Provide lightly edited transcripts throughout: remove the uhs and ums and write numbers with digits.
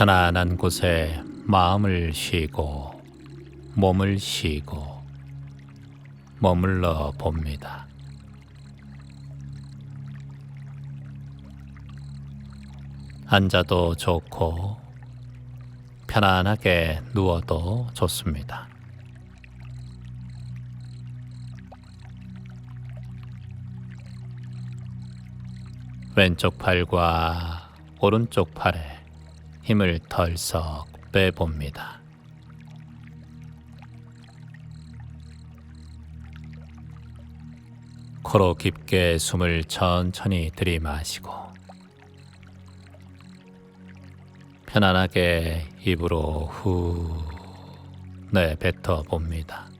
편안한 곳에 마음을 쉬고 몸을 쉬고 머물러 봅니다. 앉아도 좋고 편안하게 누워도 좋습니다. 왼쪽 팔과 오른쪽 팔에 힘을 덜썩 빼봅니다. 코로 깊게 숨을 천천히 들이마시고 편안하게 입으로 후 내뱉어 봅니다.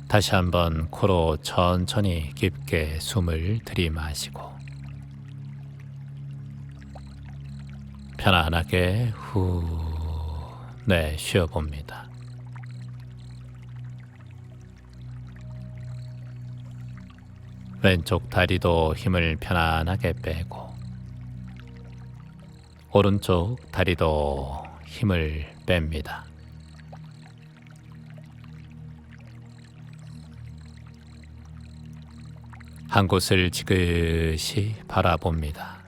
다시 한번 코로 천천히 깊게 숨을 들이마시고 편안하게 후 내쉬어 봅니다. 왼쪽 다리도 힘을 편안하게 빼고 오른쪽 다리도 힘을 뺍니다. 한 곳을 지그시 바라봅니다.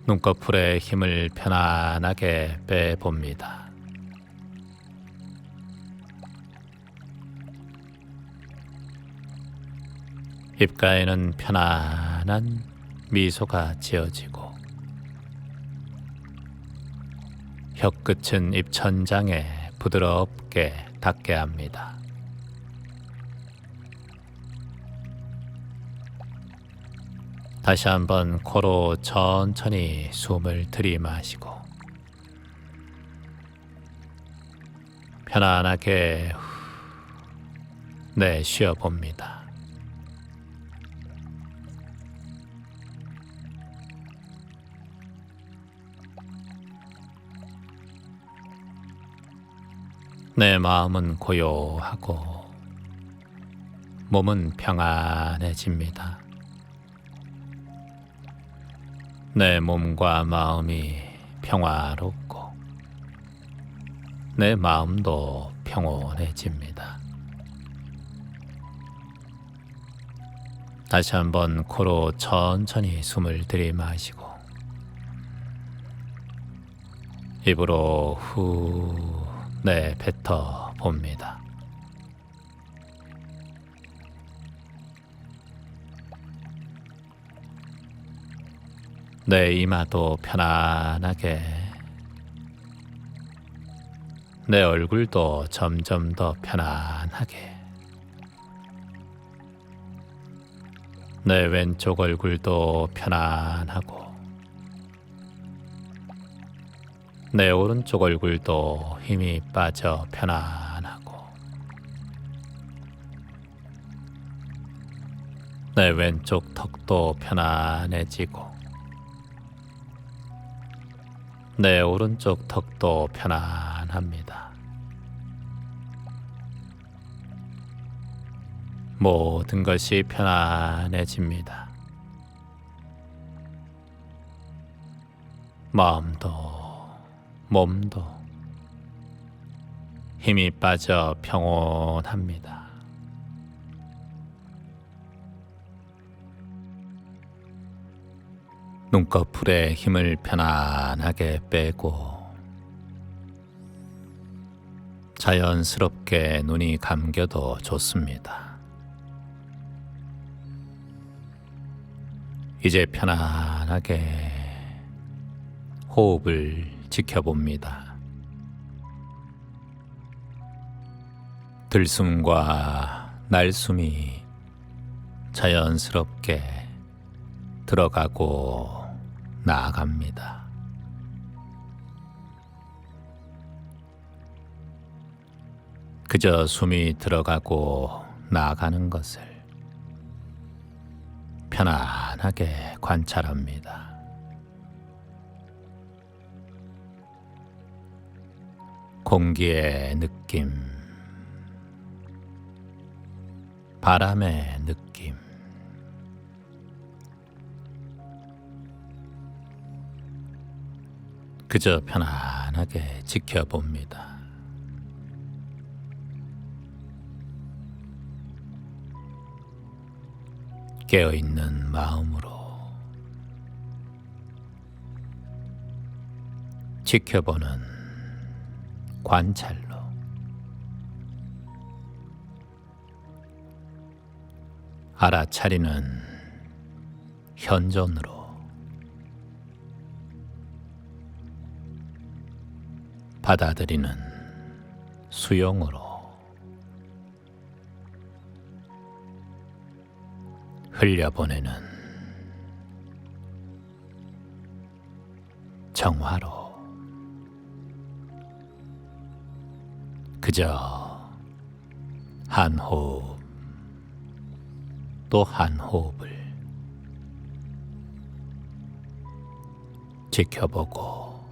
눈꺼풀에 힘을 편안하게 빼봅니다. 입가에는 편안한 미소가 지어지고 혀끝은 입천장에 부드럽게 닿게 합니다. 다시 한번 코로 천천히 숨을 들이마시고 편안하게 내쉬어 봅니다. 내 마음은 고요하고 몸은 평안해집니다. 내 몸과 마음이 평화롭고 내 마음도 평온해집니다. 다시 한번 코로 천천히 숨을 들이마시고 입으로 후 내뱉어 봅니다. 내 이마도 편안하게, 내 얼굴도 점점 더 편안하게, 내 왼쪽 얼굴도 편안하고, 내 오른쪽 얼굴도 힘이 빠져 편안하고, 내 왼쪽 턱도 편안해지고, 내 오른쪽 턱도 편안합니다. 모든 것이 편안해집니다. 마음도 몸도 힘이 빠져 평온합니다. 눈꺼풀에 힘을 편안하게 빼고 자연스럽게 눈이 감겨도 좋습니다. 이제 편안하게 호흡을 지켜봅니다. 들숨과 날숨이 자연스럽게 들어가고 나아갑니다. 그저 숨이 들어가고 나아가는 것을 편안하게 관찰합니다. 공기의 느낌, 바람의 느낌. 그저 편안하게 지켜봅니다. 깨어있는 마음으로 지켜보는 관찰로 알아차리는 현존으로 받아들이는 수용으로 흘려보내는 정화로 그저 한 호흡 또 한 호흡을 지켜보고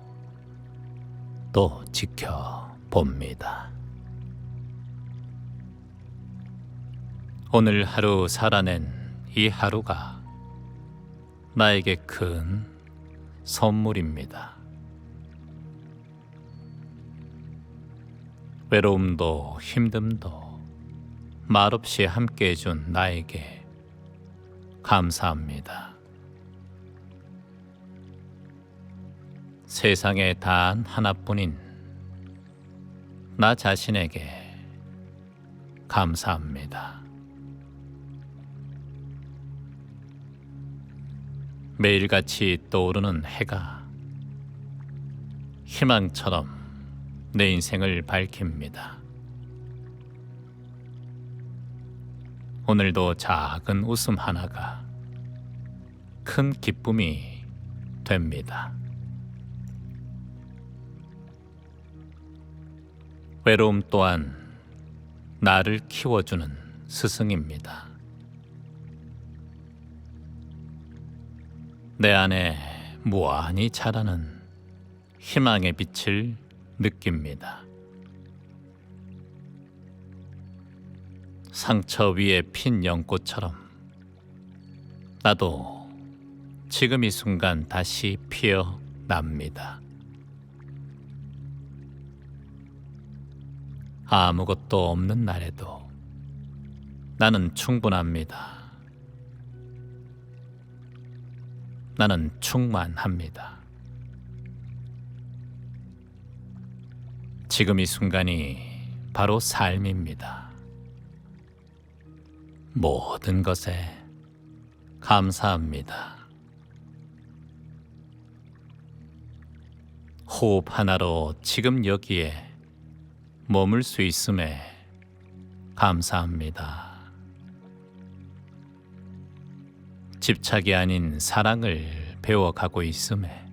또 지켜봅니다. 오늘 하루 살아낸 이 하루가 나에게 큰 선물입니다. 외로움도 힘듦도 말없이 함께 해준 나에게 감사합니다. 세상에 단 하나뿐인 나 자신에게 감사합니다. 매일같이 떠오르는 해가 희망처럼 내 인생을 밝힙니다. 오늘도 작은 웃음 하나가 큰 기쁨이 됩니다. 외로움 또한 나를 키워주는 스승입니다. 내 안에 무한히 자라는 희망의 빛을 느낍니다. 상처 위에 핀 연꽃처럼 나도 지금 이 순간 다시 피어납니다. 아무것도 없는 날에도 나는 충분합니다. 나는 충만합니다. 지금 이 순간이 바로 삶입니다. 모든 것에 감사합니다. 호흡 하나로 지금 여기에 머물 수 있음에 감사합니다. 집착이 아닌 사랑을 배워가고 있음에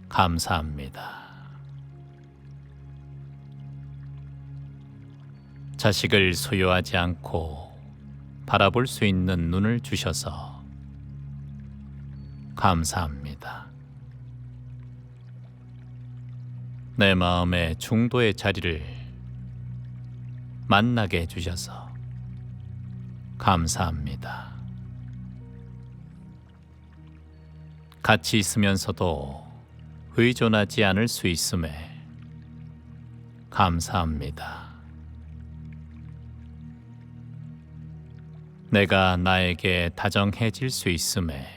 감사합니다. 자식을 소유하지 않고 바라볼 수 있는 눈을 주셔서 감사합니다. 내 마음의 중도의 자리를 만나게 해주셔서 감사합니다. 같이 있으면서도 의존하지 않을 수 있음에 감사합니다. 내가 나에게 다정해질 수 있음에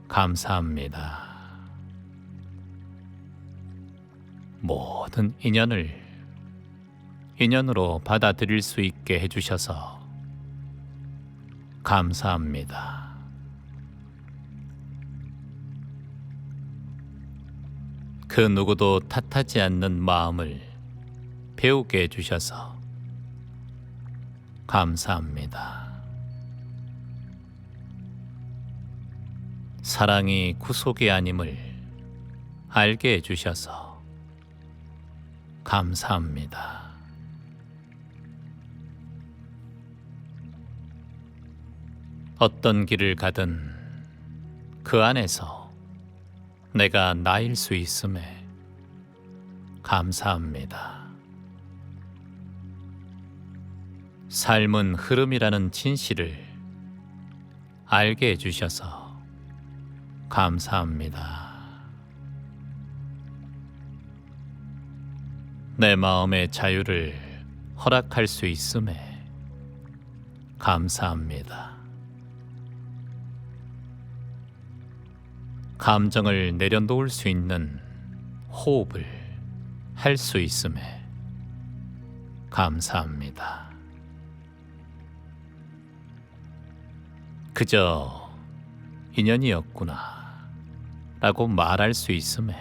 감사합니다. 모든 인연을 인연으로 받아들일 수 있게 해주셔서 감사합니다. 그 누구도 탓하지 않는 마음을 배우게 해주셔서 감사합니다. 사랑이 구속이 아님을 알게 해주셔서 감사합니다. 어떤 길을 가든 그 안에서 내가 나일 수 있음에 감사합니다. 삶은 흐름이라는 진실을 알게 해주셔서 감사합니다. 내 마음의 자유를 허락할 수 있음에 감사합니다. 감정을 내려놓을 수 있는 호흡을 할 수 있음에 감사합니다. 그저 인연이었구나 라고 말할 수 있음에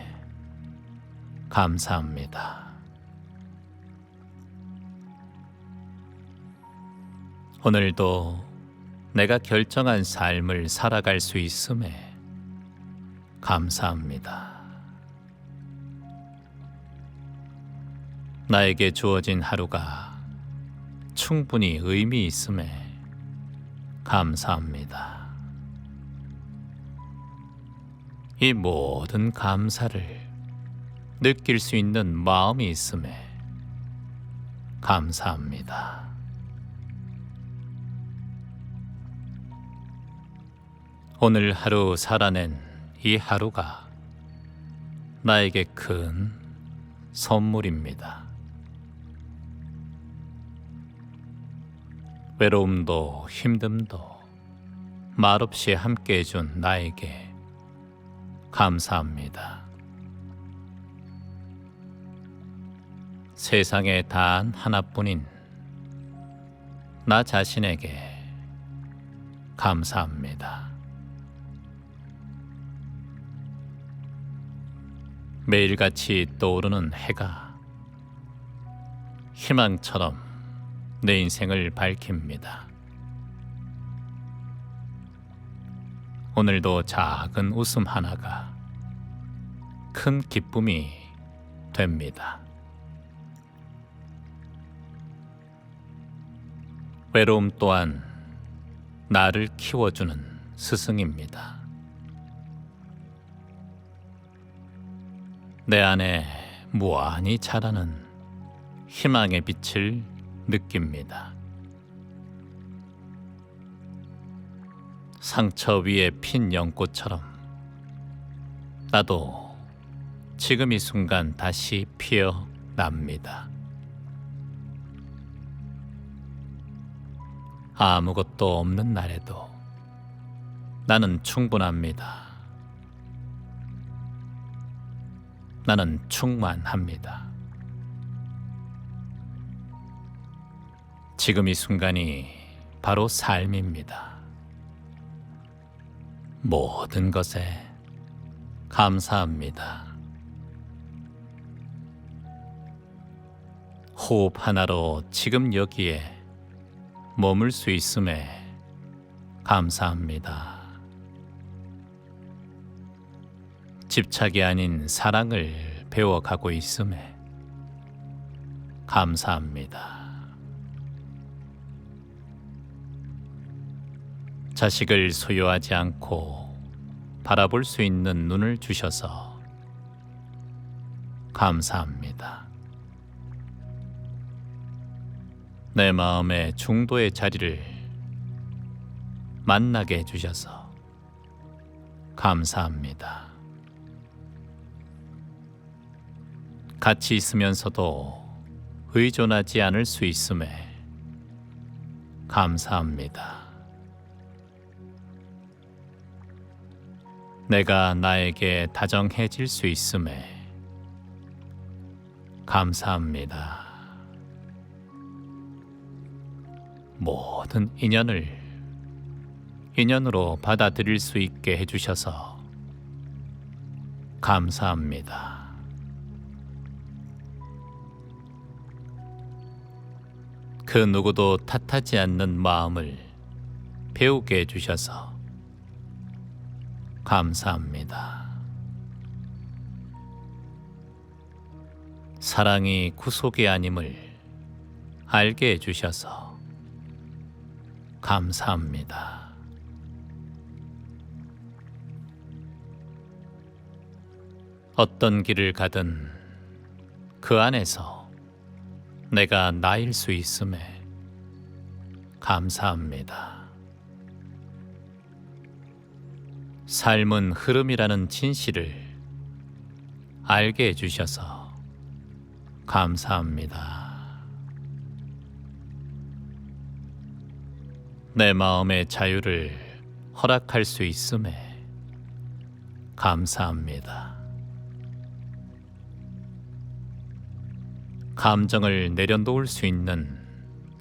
감사합니다. 오늘도 내가 결정한 삶을 살아갈 수 있음에 감사합니다. 나에게 주어진 하루가 충분히 의미 있음에 감사합니다. 이 모든 감사를 느낄 수 있는 마음이 있음에 감사합니다. 오늘 하루 살아낸 이 하루가 나에게 큰 선물입니다. 외로움도 힘듦도 말없이 함께 해준 나에게 감사합니다. 세상에 단 하나뿐인 나 자신에게 감사합니다. 매일같이 떠오르는 해가 희망처럼 내 인생을 밝힙니다. 오늘도 작은 웃음 하나가 큰 기쁨이 됩니다. 외로움 또한 나를 키워주는 스승입니다. 내 안에 무한히 자라는 희망의 빛을 느낍니다. 상처 위에 핀 연꽃처럼 나도 지금 이 순간 다시 피어납니다. 아무것도 없는 날에도 나는 충분합니다. 나는 충만합니다. 지금 이 순간이 바로 삶입니다. 모든 것에 감사합니다. 호흡 하나로 지금 여기에 머물 수 있음에 감사합니다. 집착이 아닌 사랑을 배워가고 있음에 감사합니다. 자식을 소유하지 않고 바라볼 수 있는 눈을 주셔서 감사합니다. 내 마음의 중도의 자리를 만나게 해주셔서 감사합니다. 같이 있으면서도 의존하지 않을 수 있음에 감사합니다. 내가 나에게 다정해질 수 있음에 감사합니다. 모든 인연을 인연으로 받아들일 수 있게 해주셔서 감사합니다. 그 누구도 탓하지 않는 마음을 배우게 해주셔서 감사합니다. 사랑이 구속이 아님을 알게 해주셔서 감사합니다. 어떤 길을 가든 그 안에서 내가 나일 수 있음에 감사합니다. 삶은 흐름이라는 진실을 알게 해주셔서 감사합니다. 내 마음의 자유를 허락할 수 있음에 감사합니다. 감정을 내려놓을 수 있는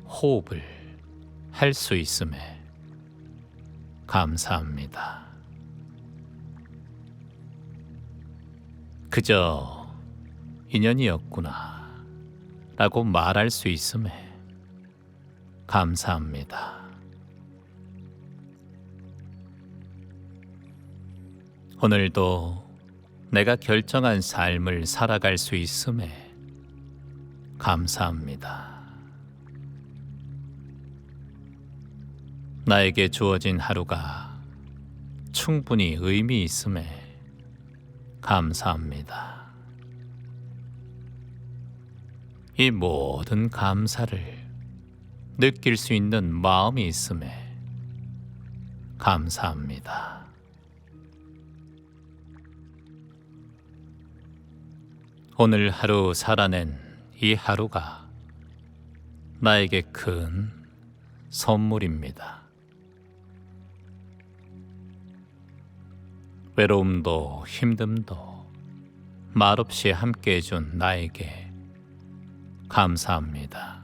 호흡을 할 수 있음에 감사합니다. 그저 인연이었구나 라고 말할 수 있음에 감사합니다. 오늘도 내가 결정한 삶을 살아갈 수 있음에 감사합니다. 나에게 주어진 하루가 충분히 의미 있음에 감사합니다. 이 모든 감사를 느낄 수 있는 마음이 있음에 감사합니다. 오늘 하루 살아낸 이 하루가 나에게 큰 선물입니다. 외로움도 힘듦도 말없이 함께 해준 나에게 감사합니다.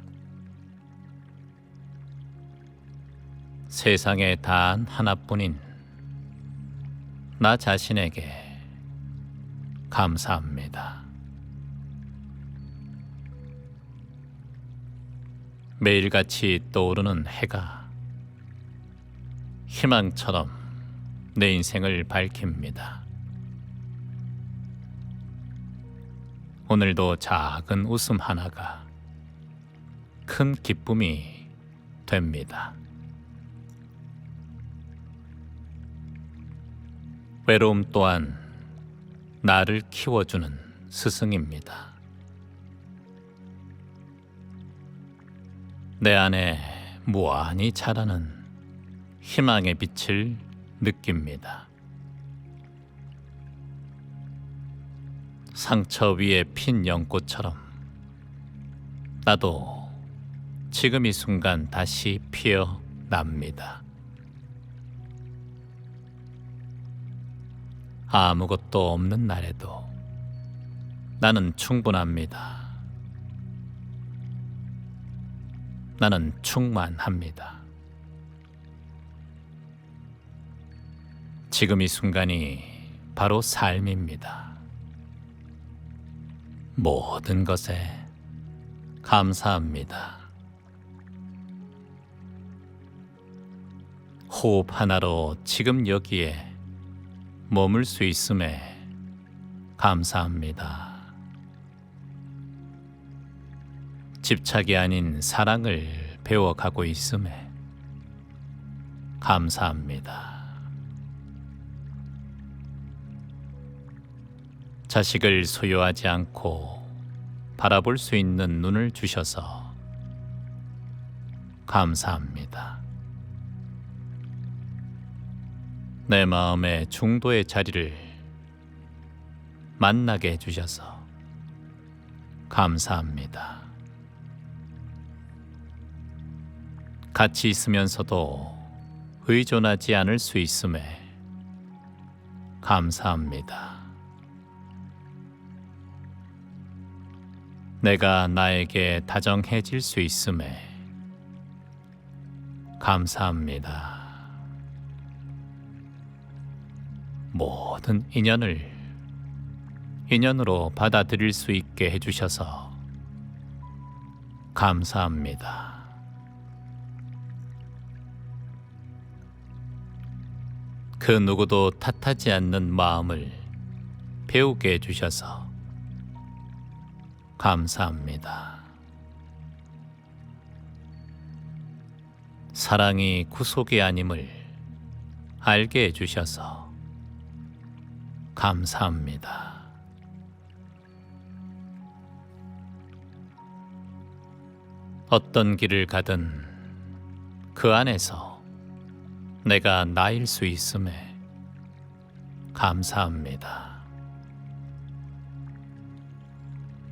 세상에 단 하나뿐인 나 자신에게 감사합니다. 매일같이 떠오르는 해가 희망처럼 내 인생을 밝힙니다. 오늘도 작은 웃음 하나가 큰 기쁨이 됩니다. 외로움 또한 나를 키워주는 스승입니다. 내 안에 무한히 자라는 희망의 빛을 느낍니다. 상처 위에 핀 연꽃처럼 나도 지금 이 순간 다시 피어납니다. 아무것도 없는 날에도 나는 충분합니다. 나는 충만합니다. 지금 이 순간이 바로 삶입니다. 모든 것에 감사합니다. 호흡 하나로 지금 여기에 머물 수 있음에 감사합니다. 집착이 아닌 사랑을 배워가고 있음에 감사합니다. 자식을 소유하지 않고 바라볼 수 있는 눈을 주셔서 감사합니다. 내 마음의 중도의 자리를 만나게 해주셔서 감사합니다. 같이 있으면서도 의존하지 않을 수 있음에 감사합니다. 내가 나에게 다정해질 수 있음에 감사합니다. 모든 인연을 인연으로 받아들일 수 있게 해주셔서 감사합니다. 그 누구도 탓하지 않는 마음을 배우게 해주셔서 감사합니다. 사랑이 구속이 아님을 알게 해주셔서 감사합니다. 어떤 길을 가든 그 안에서 내가 나일 수 있음에 감사합니다.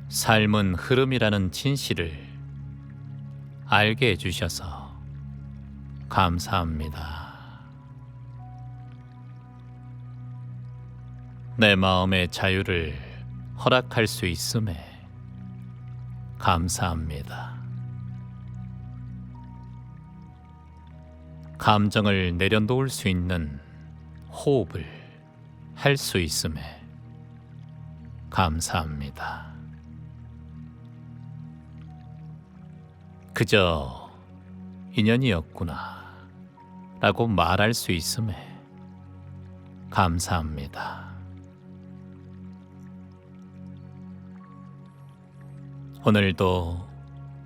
삶은 흐름이라는 진실을 알게 해주셔서 감사합니다. 내 마음의 자유를 허락할 수 있음에 감사합니다. 감정을 내려놓을 수 있는 호흡을 할 수 있음에 감사합니다. 그저 인연이었구나 라고 말할 수 있음에 감사합니다. 오늘도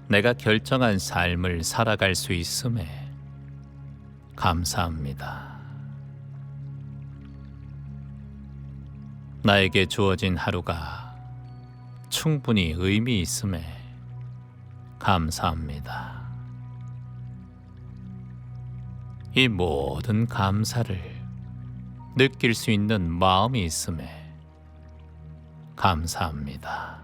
내가 결정한 삶을 살아갈 수 있음에 감사합니다. 나에게 주어진 하루가 충분히 의미 있음에 감사합니다. 이 모든 감사를 느낄 수 있는 마음이 있음에 감사합니다.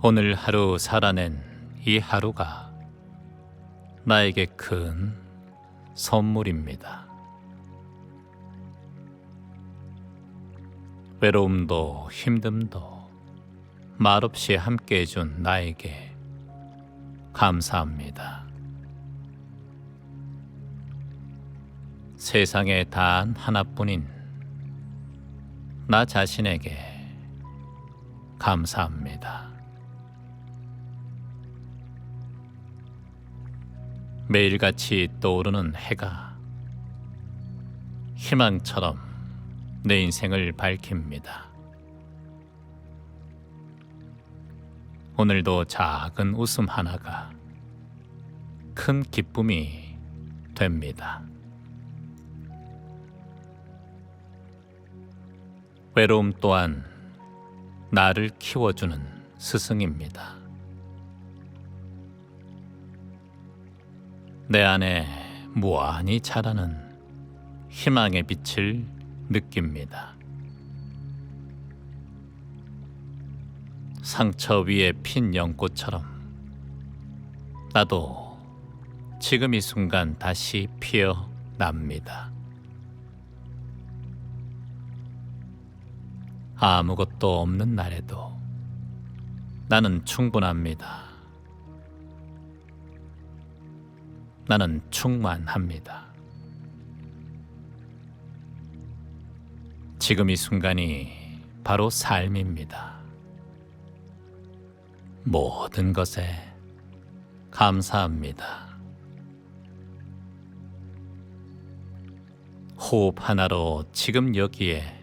오늘 하루 살아낸 이 하루가 나에게 큰 선물입니다. 외로움도 힘듦도 말없이 함께 해준 나에게 감사합니다. 세상에 단 하나뿐인 나 자신에게 감사합니다. 매일같이 떠오르는 해가 희망처럼 내 인생을 밝힙니다. 오늘도 작은 웃음 하나가 큰 기쁨이 됩니다. 외로움 또한 나를 키워주는 스승입니다. 내 안에 무한히 자라는 희망의 빛을 느낍니다. 상처 위에 핀 연꽃처럼 나도 지금 이 순간 다시 피어납니다. 아무것도 없는 날에도 나는 충분합니다. 나는 충만합니다. 지금 이 순간이 바로 삶입니다. 모든 것에 감사합니다. 호흡 하나로 지금 여기에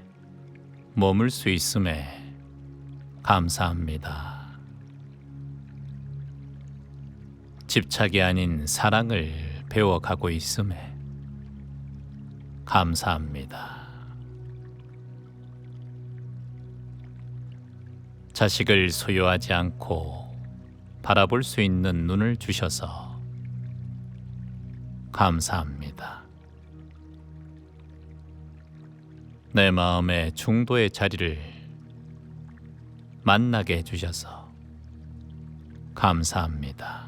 머물 수 있음에 감사합니다. 집착이 아닌 사랑을 배워가고 있음에 감사합니다. 자식을 소유하지 않고 바라볼 수 있는 눈을 주셔서 감사합니다. 내 마음의 중도의 자리를 만나게 해주셔서 감사합니다.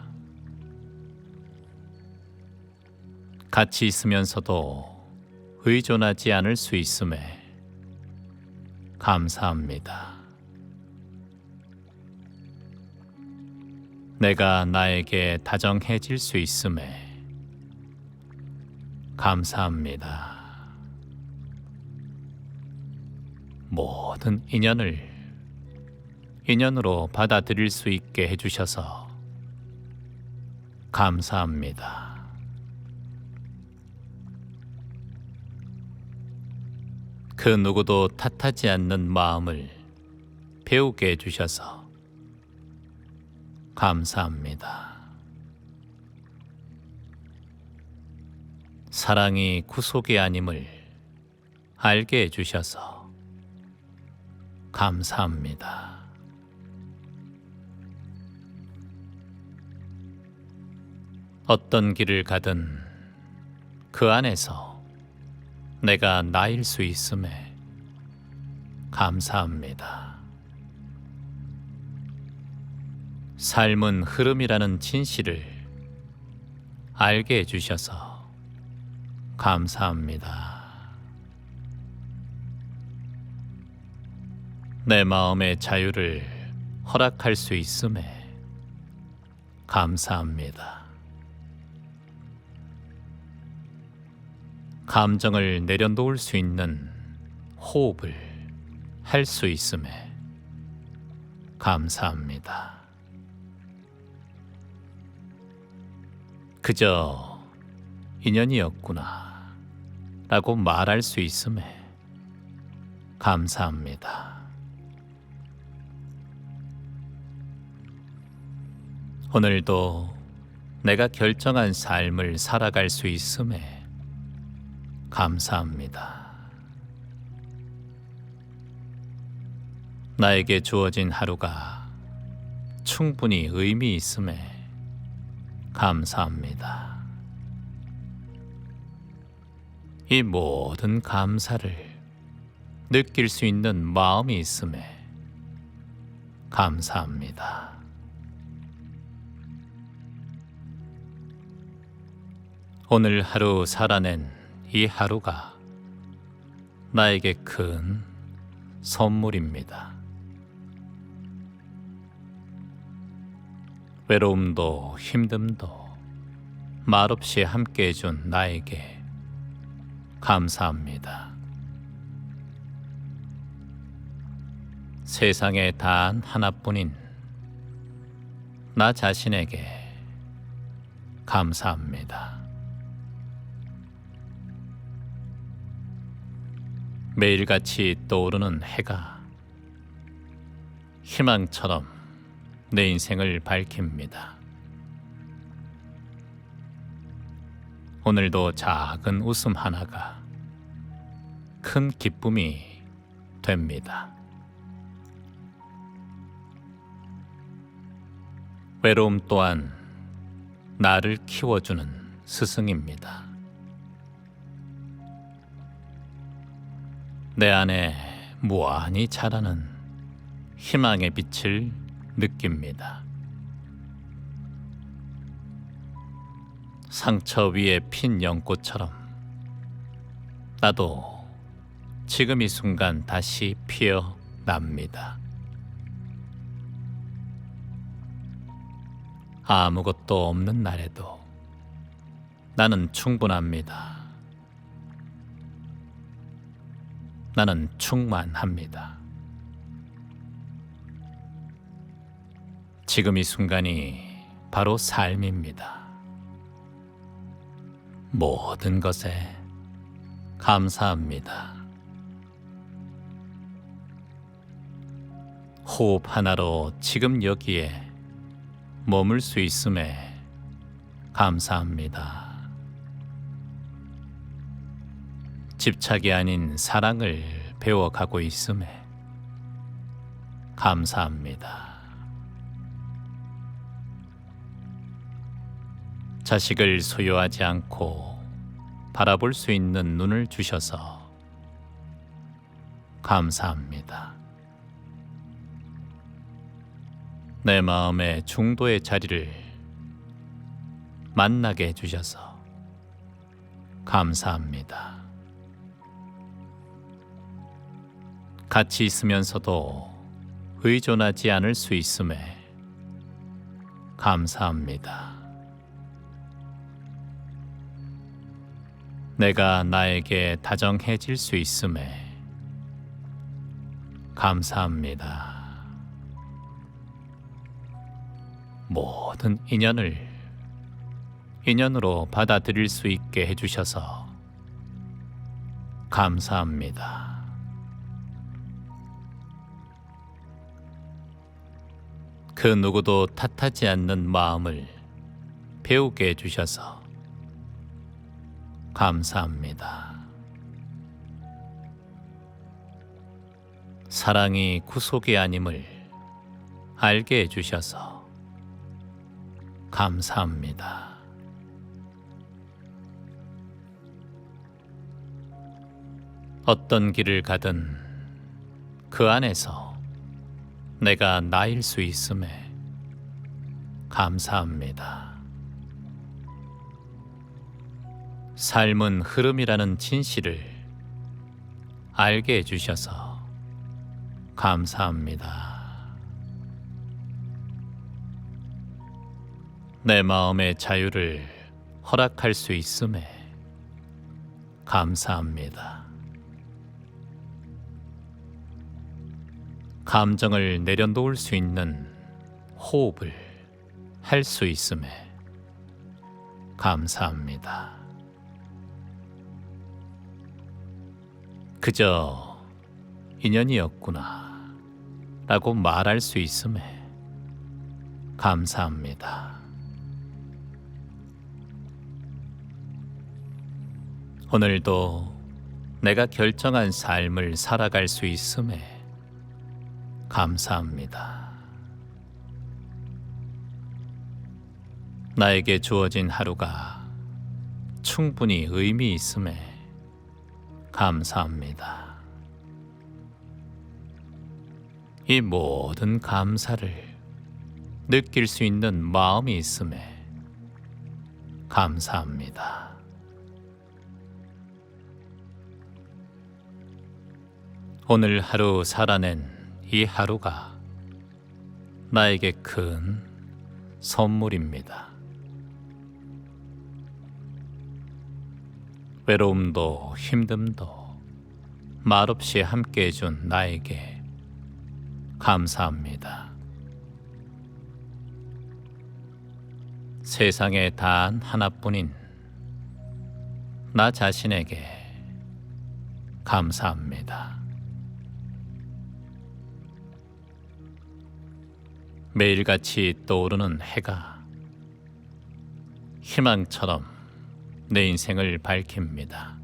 같이 있으면서도 의존하지 않을 수 있음에 감사합니다. 내가 나에게 다정해질 수 있음에 감사합니다. 모든 인연을 인연으로 받아들일 수 있게 해주셔서 감사합니다. 그 누구도 탓하지 않는 마음을 배우게 해주셔서 감사합니다. 사랑이 구속이 아님을 알게 해주셔서 감사합니다. 어떤 길을 가든 그 안에서 내가 나일 수 있음에 감사합니다. 삶은 흐름이라는 진실을 알게 해주셔서 감사합니다. 내 마음의 자유를 허락할 수 있음에 감사합니다. 감정을 내려놓을 수 있는 호흡을 할 수 있음에 감사합니다. 그저 인연이었구나 라고 말할 수 있음에 감사합니다. 오늘도 내가 결정한 삶을 살아갈 수 있음에 감사합니다. 나에게 주어진 하루가 충분히 의미 있음에 감사합니다. 이 모든 감사를 느낄 수 있는 마음이 있음에 감사합니다. 오늘 하루 살아낸 이 하루가 나에게 큰 선물입니다. 외로움도 힘듦도 말없이 함께 해준 나에게 감사합니다. 세상에 단 하나뿐인 나 자신에게 감사합니다. 매일같이 떠오르는 해가 희망처럼 내 인생을 밝힙니다. 오늘도 작은 웃음 하나가 큰 기쁨이 됩니다. 외로움 또한 나를 키워주는 스승입니다. 내 안에 무한히 자라는 희망의 빛을 느낍니다. 상처 위에 핀 연꽃처럼 나도 지금 이 순간 다시 피어납니다. 아무것도 없는 날에도 나는 충분합니다. 나는 충만합니다. 지금 이 순간이 바로 삶입니다. 모든 것에 감사합니다. 호흡 하나로 지금 여기에 머물 수 있음에 감사합니다. 집착이 아닌 사랑을 배워가고 있음에 감사합니다. 자식을 소유하지 않고 바라볼 수 있는 눈을 주셔서 감사합니다. 내 마음의 중도의 자리를 만나게 해주셔서 감사합니다. 같이 있으면서도 의존하지 않을 수 있음에 감사합니다. 내가 나에게 다정해질 수 있음에 감사합니다. 모든 인연을 인연으로 받아들일 수 있게 해주셔서 감사합니다. 그 누구도 탓하지 않는 마음을 배우게 해주셔서 감사합니다. 사랑이 구속이 아님을 알게 해주셔서 감사합니다. 어떤 길을 가든 그 안에서 내가 나일 수 있음에 감사합니다. 삶은 흐름이라는 진실을 알게 해주셔서 감사합니다. 내 마음의 자유를 허락할 수 있음에 감사합니다. 감정을 내려놓을 수 있는 호흡을 할 수 있음에 감사합니다. 그저 인연이었구나 라고 말할 수 있음에 감사합니다. 오늘도 내가 결정한 삶을 살아갈 수 있음에 감사합니다. 나에게 주어진 하루가 충분히 의미 있음에 감사합니다. 이 모든 감사를 느낄 수 있는 마음이 있음에 감사합니다. 오늘 하루 살아낸 이 하루가 나에게 큰 선물입니다. 외로움도 힘듦도 말없이 함께 해준 나에게 감사합니다. 세상에 단 하나뿐인 나 자신에게 감사합니다. 매일같이 떠오르는 해가 희망처럼 내 인생을 밝힙니다.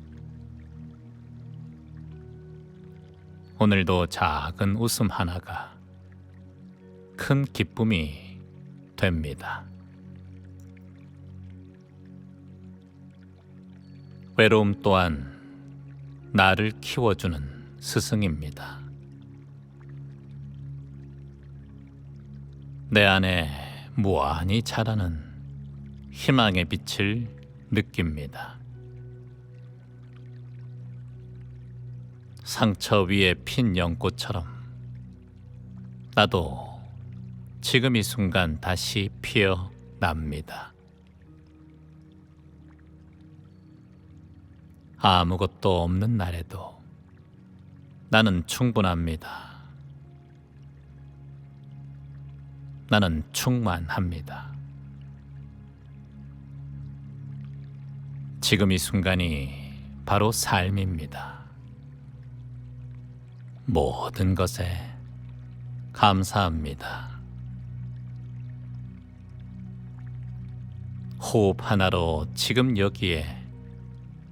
오늘도 작은 웃음 하나가 큰 기쁨이 됩니다. 외로움 또한 나를 키워주는 스승입니다. 내 안에 무한히 자라는 희망의 빛을 느낍니다. 상처 위에 핀 연꽃처럼 나도 지금 이 순간 다시 피어납니다. 아무것도 없는 날에도 나는 충분합니다. 나는 충만합니다. 지금 이 순간이 바로 삶입니다. 모든 것에 감사합니다. 호흡 하나로 지금 여기에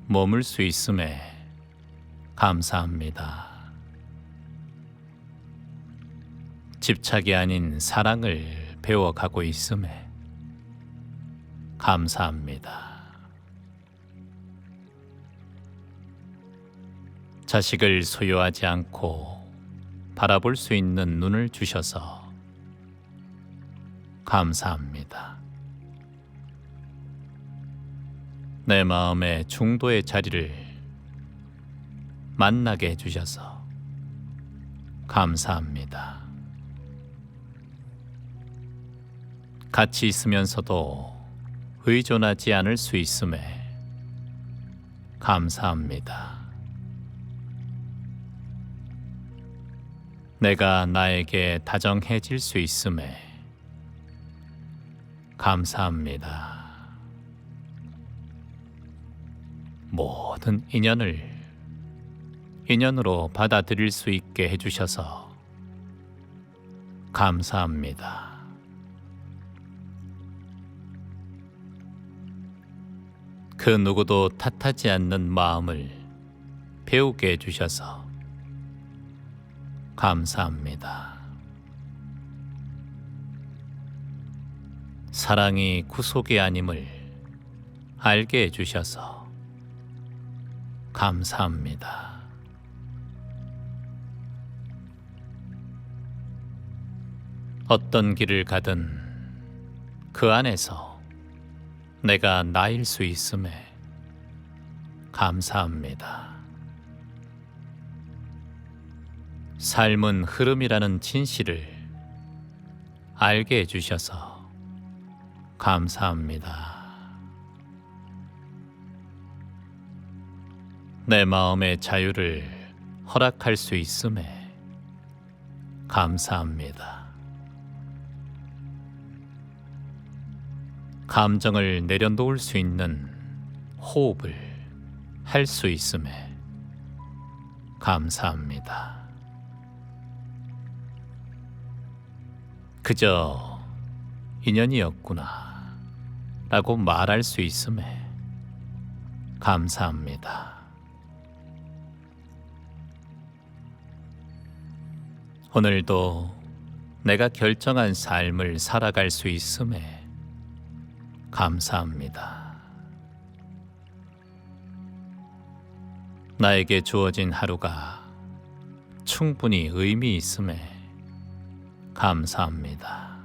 머물 수 있음에 감사합니다. 집착이 아닌 사랑을 배워가고 있음에 감사합니다. 자식을 소유하지 않고 바라볼 수 있는 눈을 주셔서 감사합니다. 내 마음의 중도의 자리를 만나게 해주셔서 감사합니다. 같이 있으면서도 의존하지 않을 수 있음에 감사합니다. 내가 나에게 다정해질 수 있음에 감사합니다. 모든 인연을 인연으로 받아들일 수 있게 해주셔서 감사합니다. 그 누구도 탓하지 않는 마음을 배우게 해주셔서 감사합니다. 사랑이 구속이 아님을 알게 해주셔서 감사합니다. 어떤 길을 가든 그 안에서 내가 나일 수 있음에 감사합니다. 삶은 흐름이라는 진실을 알게 해주셔서 감사합니다. 내 마음의 자유를 허락할 수 있음에 감사합니다. 감정을 내려놓을 수 있는 호흡을 할 수 있음에 감사합니다. 그저 인연이었구나 라고 말할 수 있음에 감사합니다. 오늘도 내가 결정한 삶을 살아갈 수 있음에 감사합니다. 나에게 주어진 하루가 충분히 의미 있음에 감사합니다.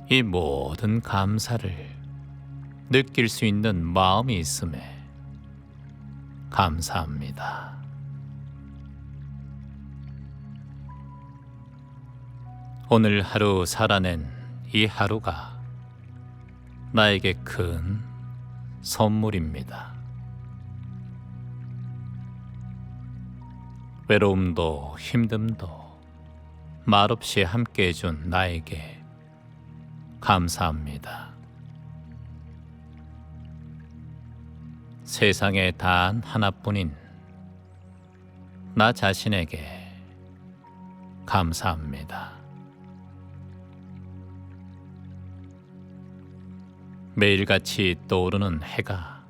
이 모든 감사를 느낄 수 있는 마음이 있음에 감사합니다. 오늘 하루 살아낸 이 하루가 나에게 큰 선물입니다. 외로움도 힘듦도 말없이 함께 해준 나에게 감사합니다. 세상에 단 하나뿐인 나 자신에게 감사합니다. 매일같이 떠오르는 해가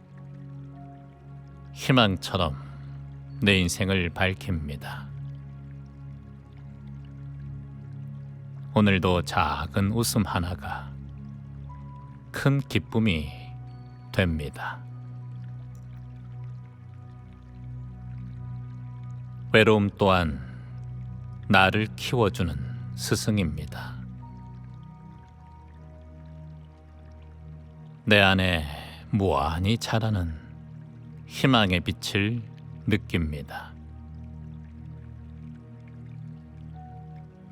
희망처럼 내 인생을 밝힙니다. 오늘도 작은 웃음 하나가 큰 기쁨이 됩니다. 외로움 또한 나를 키워주는 스승입니다. 내 안에 무한히 자라는 희망의 빛을 느낍니다.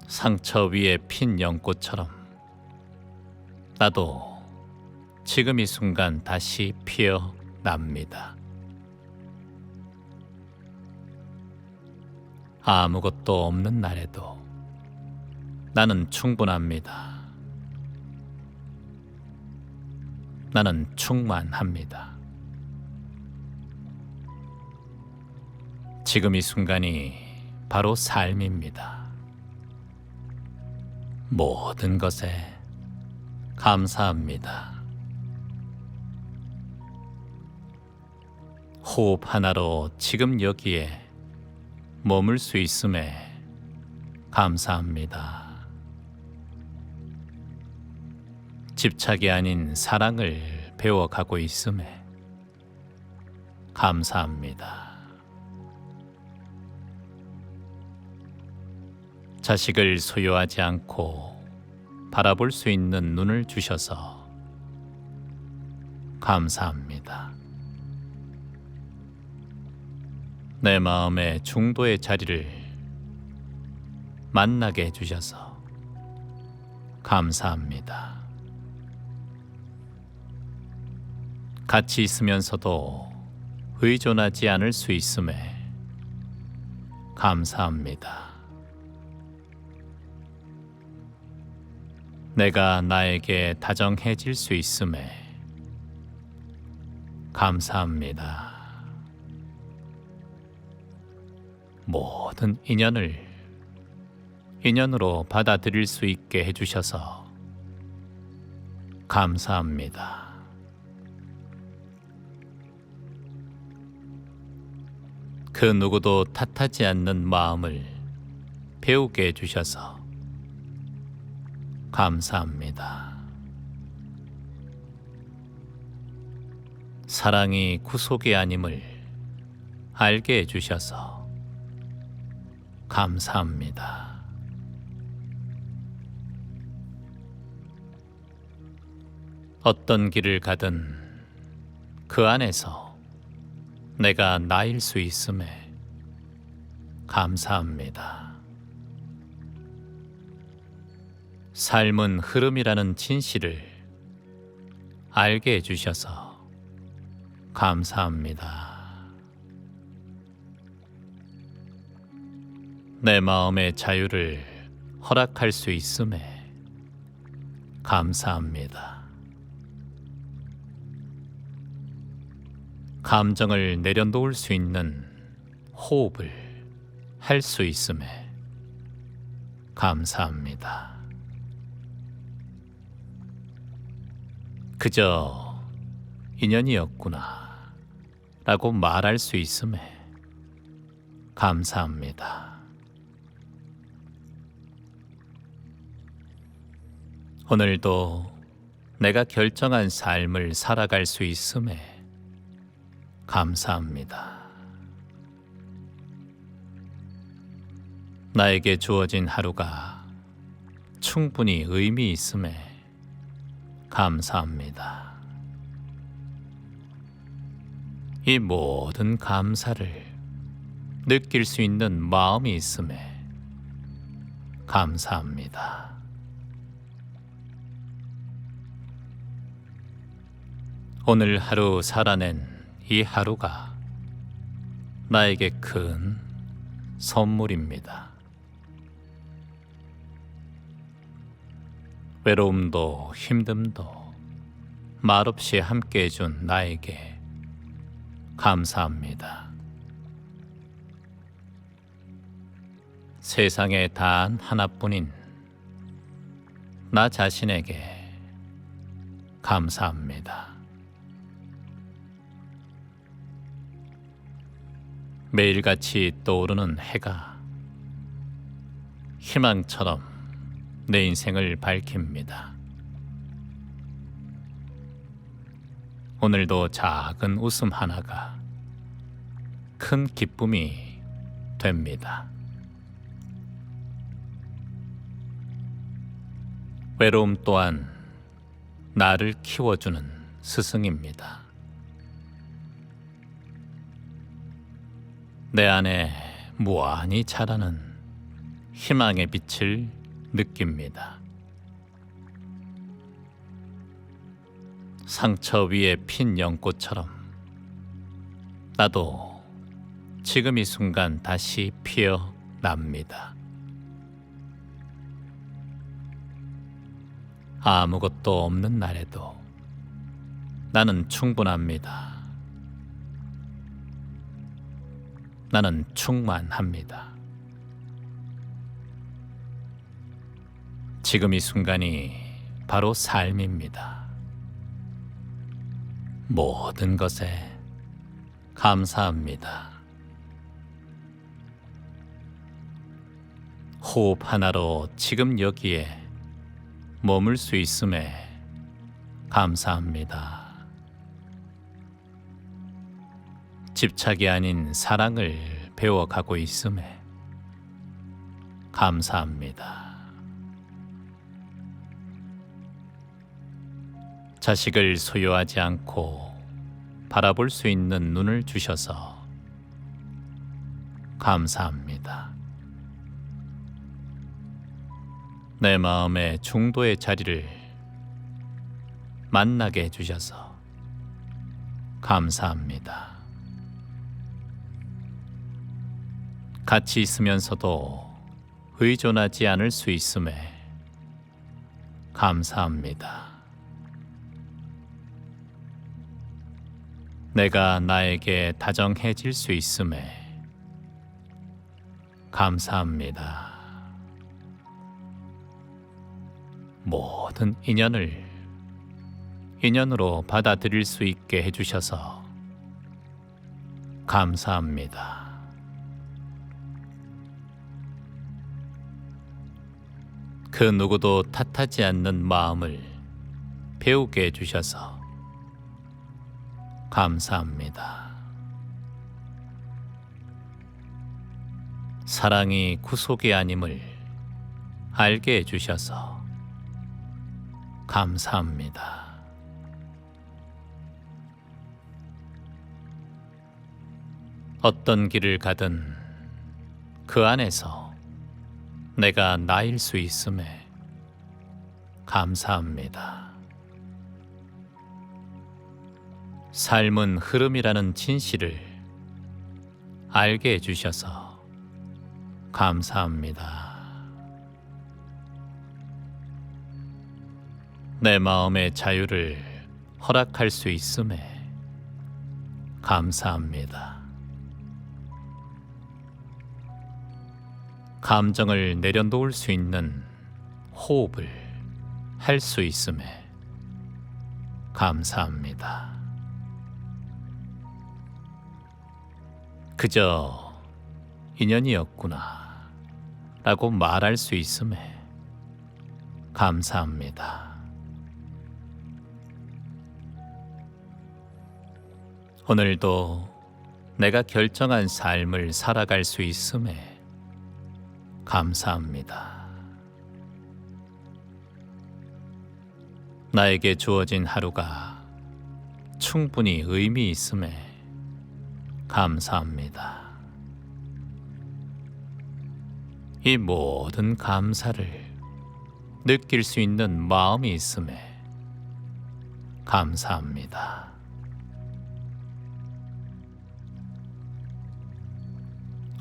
상처 위에 핀 연꽃처럼 나도 지금 이 순간 다시 피어납니다. 아무것도 없는 날에도 나는 충분합니다. 나는 충만합니다. 지금 이 순간이 바로 삶입니다. 모든 것에 감사합니다. 호흡 하나로 지금 여기에 머물 수 있음에 감사합니다. 집착이 아닌 사랑을 배워가고 있음에 감사합니다. 자식을 소유하지 않고 바라볼 수 있는 눈을 주셔서 감사합니다. 내 마음의 중도의 자리를 만나게 해주셔서 감사합니다. 같이 있으면서도 의존하지 않을 수 있음에 감사합니다. 내가 나에게 다정해질 수 있음에 감사합니다. 모든 인연을 인연으로 받아들일 수 있게 해주셔서 감사합니다. 그 누구도 탓하지 않는 마음을 배우게 해주셔서 감사합니다. 사랑이 구속이 아님을 알게 해주셔서 감사합니다. 어떤 길을 가든 그 안에서 내가 나일 수 있음에 감사합니다. 삶은 흐름이라는 진실을 알게 해주셔서 감사합니다. 내 마음의 자유를 허락할 수 있음에 감사합니다. 감정을 내려놓을 수 있는 호흡을 할 수 있음에 감사합니다. 그저 인연이었구나 라고 말할 수 있음에 감사합니다. 오늘도 내가 결정한 삶을 살아갈 수 있음에 감사합니다. 나에게 주어진 하루가 충분히 의미 있음에 감사합니다. 이 모든 감사를 느낄 수 있는 마음이 있음에 감사합니다. 오늘 하루 살아낸 이 하루가 나에게 큰 선물입니다. 외로움도 힘듦도 말없이 함께 해준 나에게 감사합니다. 세상에 단 하나뿐인 나 자신에게 감사합니다. 매일같이 떠오르는 해가 희망처럼 내 인생을 밝힙니다. 오늘도 작은 웃음 하나가 큰 기쁨이 됩니다. 외로움 또한 나를 키워주는 스승입니다. 내 안에 무한히 자라는 희망의 빛을 느낍니다. 상처 위에 핀 연꽃처럼 나도 지금 이 순간 다시 피어납니다. 아무것도 없는 날에도 나는 충분합니다. 나는 충만합니다. 지금 이 순간이 바로 삶입니다. 모든 것에 감사합니다. 호흡 하나로 지금 여기에 머물 수 있음에 감사합니다. 집착이 아닌 사랑을 배워가고 있음에 감사합니다. 자식을 소유하지 않고 바라볼 수 있는 눈을 주셔서 감사합니다. 내 마음의 중도의 자리를 만나게 해주셔서 감사합니다. 같이 있으면서도 의존하지 않을 수 있음에 감사합니다. 내가 나에게 다정해질 수 있음에 감사합니다. 모든 인연을 인연으로 받아들일 수 있게 해주셔서 감사합니다. 그 누구도 탓하지 않는 마음을 배우게 해주셔서 감사합니다. 사랑이 구속이 아님을 알게 해주셔서 감사합니다. 어떤 길을 가든 그 안에서 내가 나일 수 있음에 감사합니다. 삶은 흐름이라는 진실을 알게 해주셔서 감사합니다. 내 마음의 자유를 허락할 수 있음에 감사합니다. 감정을 내려놓을 수 있는 호흡을 할 수 있음에 감사합니다. 그저 인연이었구나 라고 말할 수 있음에 감사합니다. 오늘도 내가 결정한 삶을 살아갈 수 있음에 감사합니다. 나에게 주어진 하루가 충분히 의미 있음에 감사합니다. 이 모든 감사를 느낄 수 있는 마음이 있음에 감사합니다.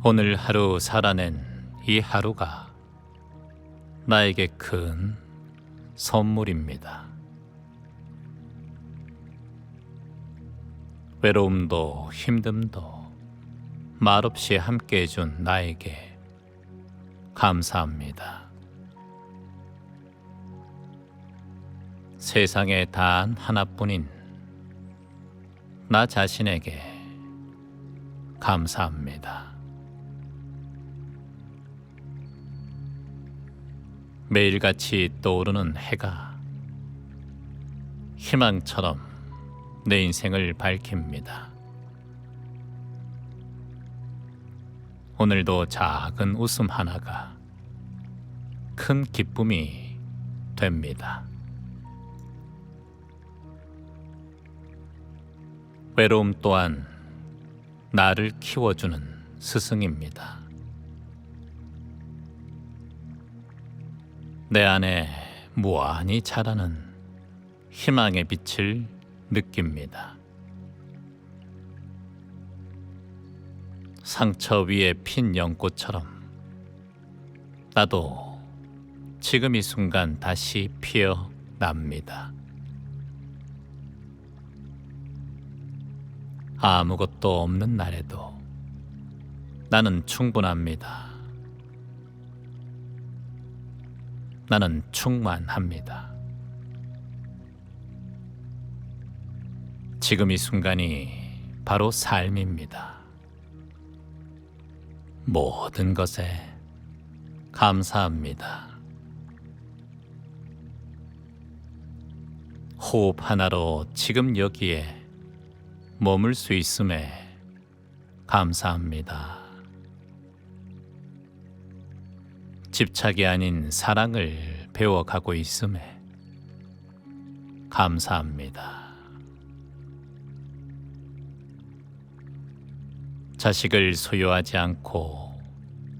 오늘 하루 살아낸 이 하루가 나에게 큰 선물입니다. 외로움도 힘듦도 말없이 함께 해준 나에게 감사합니다. 세상에 단 하나뿐인 나 자신에게 감사합니다. 매일같이 떠오르는 해가 희망처럼 내 인생을 밝힙니다. 오늘도 작은 웃음 하나가 큰 기쁨이 됩니다. 외로움 또한 나를 키워주는 스승입니다. 내 안에 무한히 자라는 희망의 빛을 느낍니다. 상처 위에 핀 연꽃처럼 나도 지금 이 순간 다시 피어납니다. 아무것도 없는 날에도 나는 충분합니다. 나는 충만합니다. 지금 이 순간이 바로 삶입니다. 모든 것에 감사합니다. 호흡 하나로 지금 여기에 머물 수 있음에 감사합니다. 집착이 아닌 사랑을 배워가고 있음에 감사합니다. 자식을 소유하지 않고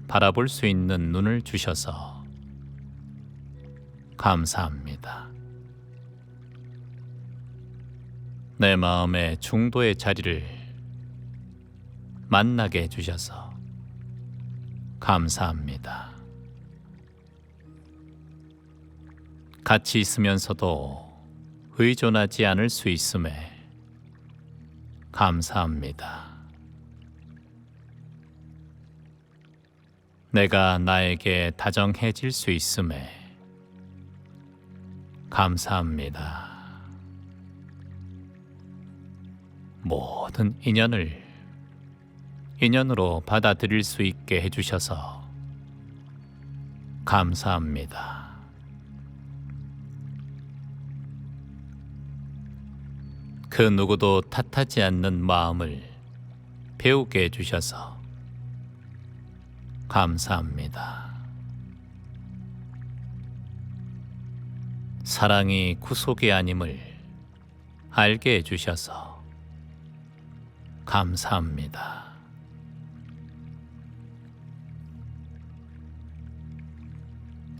바라볼 수 있는 눈을 주셔서 감사합니다. 내 마음의 중도의 자리를 만나게 해주셔서 감사합니다. 같이 있으면서도 의존하지 않을 수 있음에 감사합니다. 내가 나에게 다정해질 수 있음에 감사합니다. 모든 인연을 인연으로 받아들일 수 있게 해주셔서 감사합니다. 그 누구도 탓하지 않는 마음을 배우게 해주셔서 감사합니다. 사랑이 구속이 아님을 알게 해주셔서 감사합니다.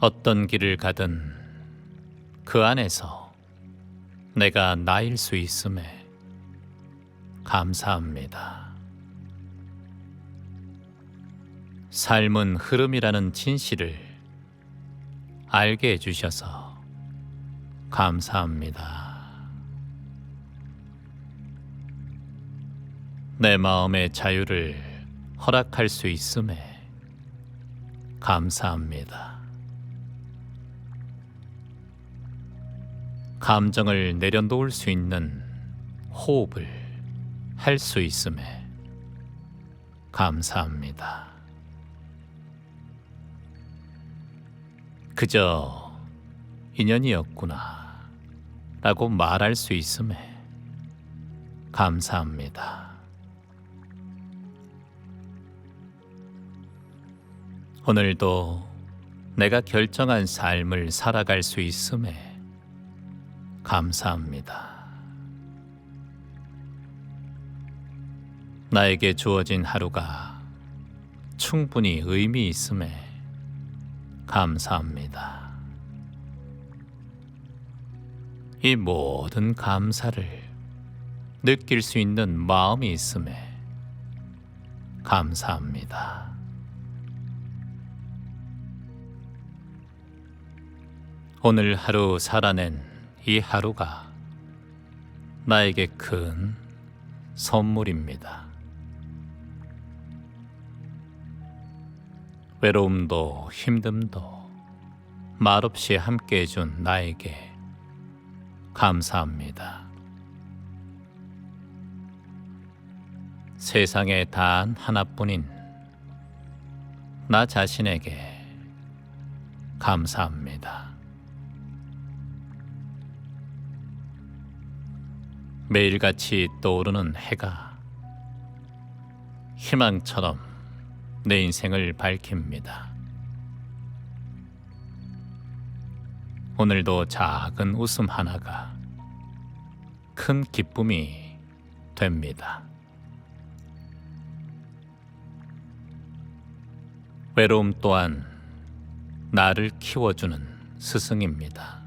어떤 길을 가든 그 안에서 내가 나일 수 있음에 감사합니다. 삶은 흐름이라는 진실을 알게 해주셔서 감사합니다. 내 마음의 자유를 허락할 수 있음에 감사합니다. 감정을 내려놓을 수 있는 호흡을 할 수 있음에 감사합니다. 그저 인연이었구나 라고 말할 수 있음에 감사합니다. 오늘도 내가 결정한 삶을 살아갈 수 있음에 감사합니다. 나에게 주어진 하루가 충분히 의미 있음에 감사합니다. 이 모든 감사를 느낄 수 있는 마음이 있음에 감사합니다. 오늘 하루 살아낸 이 하루가 나에게 큰 선물입니다. 외로움도 힘듦도 말없이 함께 해준 나에게 감사합니다. 세상에 단 하나뿐인 나 자신에게 감사합니다. 매일같이 떠오르는 해가 희망처럼 내 인생을 밝힙니다. 오늘도 작은 웃음 하나가 큰 기쁨이 됩니다. 외로움 또한 나를 키워주는 스승입니다.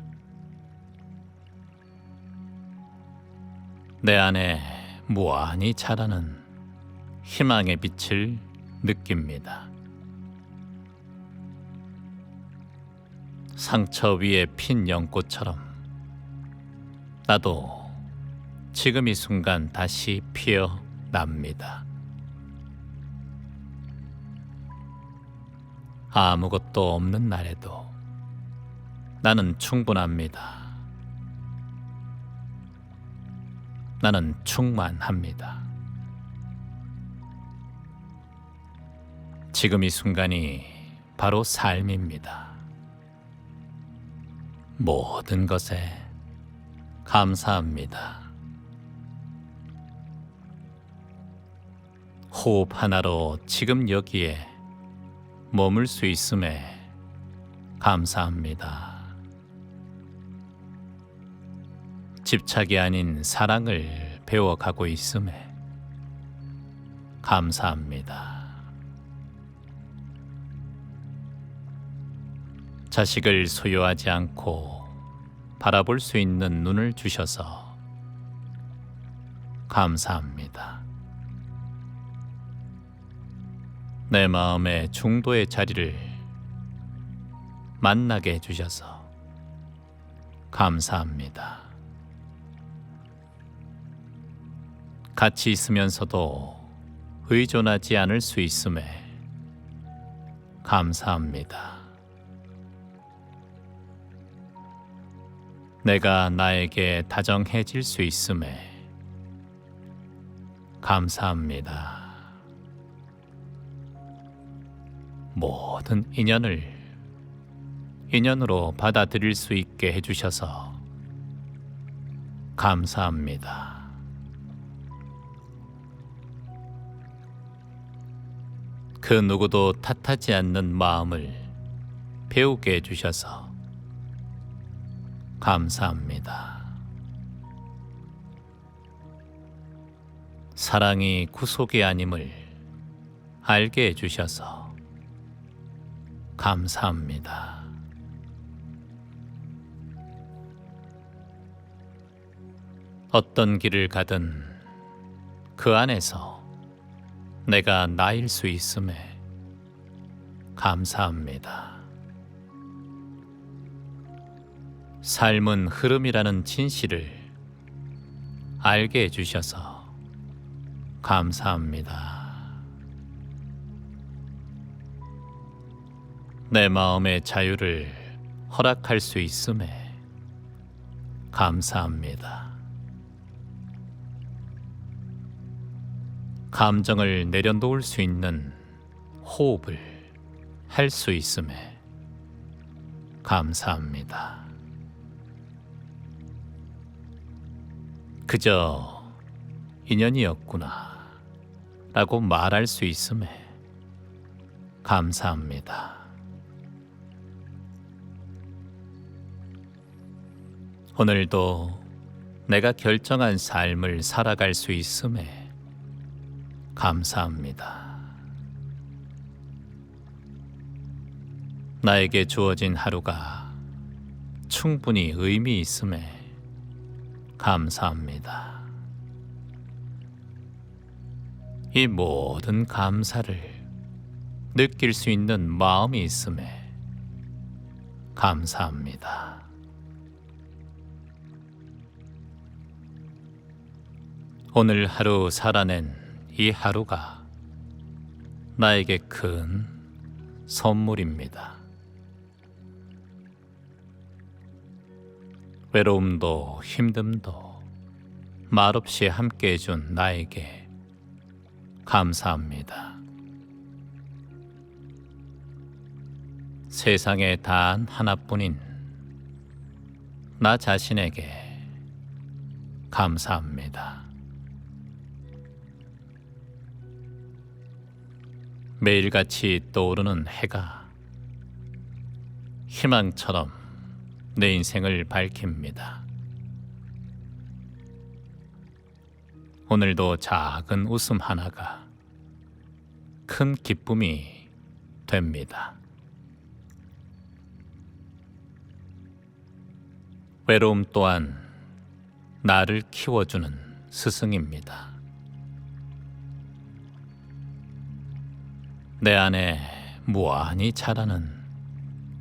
내 안에 무한히 자라는 희망의 빛을 느낍니다. 상처 위에 핀 연꽃처럼 나도 지금 이 순간 다시 피어납니다. 아무것도 없는 날에도 나는 충분합니다. 나는 충만합니다. 지금 이 순간이 바로 삶입니다. 모든 것에 감사합니다. 호흡 하나로 지금 여기에 머물 수 있음에 감사합니다. 집착이 아닌 사랑을 배워가고 있음에 감사합니다. 자식을 소유하지 않고 바라볼 수 있는 눈을 주셔서 감사합니다. 내 마음의 중도의 자리를 만나게 해주셔서 감사합니다. 같이 있으면서도 의존하지 않을 수 있음에 감사합니다. 내가 나에게 다정해질 수 있음에 감사합니다. 모든 인연을 인연으로 받아들일 수 있게 해주셔서 감사합니다. 그 누구도 탓하지 않는 마음을 배우게 해주셔서 감사합니다. 사랑이 구속이 아님을 알게 해주셔서 감사합니다. 어떤 길을 가든 그 안에서 내가 나일 수 있음에 감사합니다. 삶은 흐름이라는 진실을 알게 해주셔서 감사합니다. 내 마음의 자유를 허락할 수 있음에 감사합니다. 감정을 내려놓을 수 있는 호흡을 할 수 있음에 감사합니다. 그저 인연이었구나 라고 말할 수 있음에 감사합니다. 오늘도 내가 결정한 삶을 살아갈 수 있음에 감사합니다. 나에게 주어진 하루가 충분히 의미 있음에 감사합니다. 이 모든 감사를 느낄 수 있는 마음이 있음에 감사합니다. 오늘 하루 살아낸 이 하루가 나에게 큰 선물입니다. 외로움도 힘듦도 말없이 함께 해준 나에게 감사합니다. 세상에 단 하나뿐인 나 자신에게 감사합니다. 매일같이 떠오르는 해가 희망처럼 내 인생을 밝힙니다. 오늘도 작은 웃음 하나가 큰 기쁨이 됩니다. 외로움 또한 나를 키워주는 스승입니다. 내 안에 무한히 자라는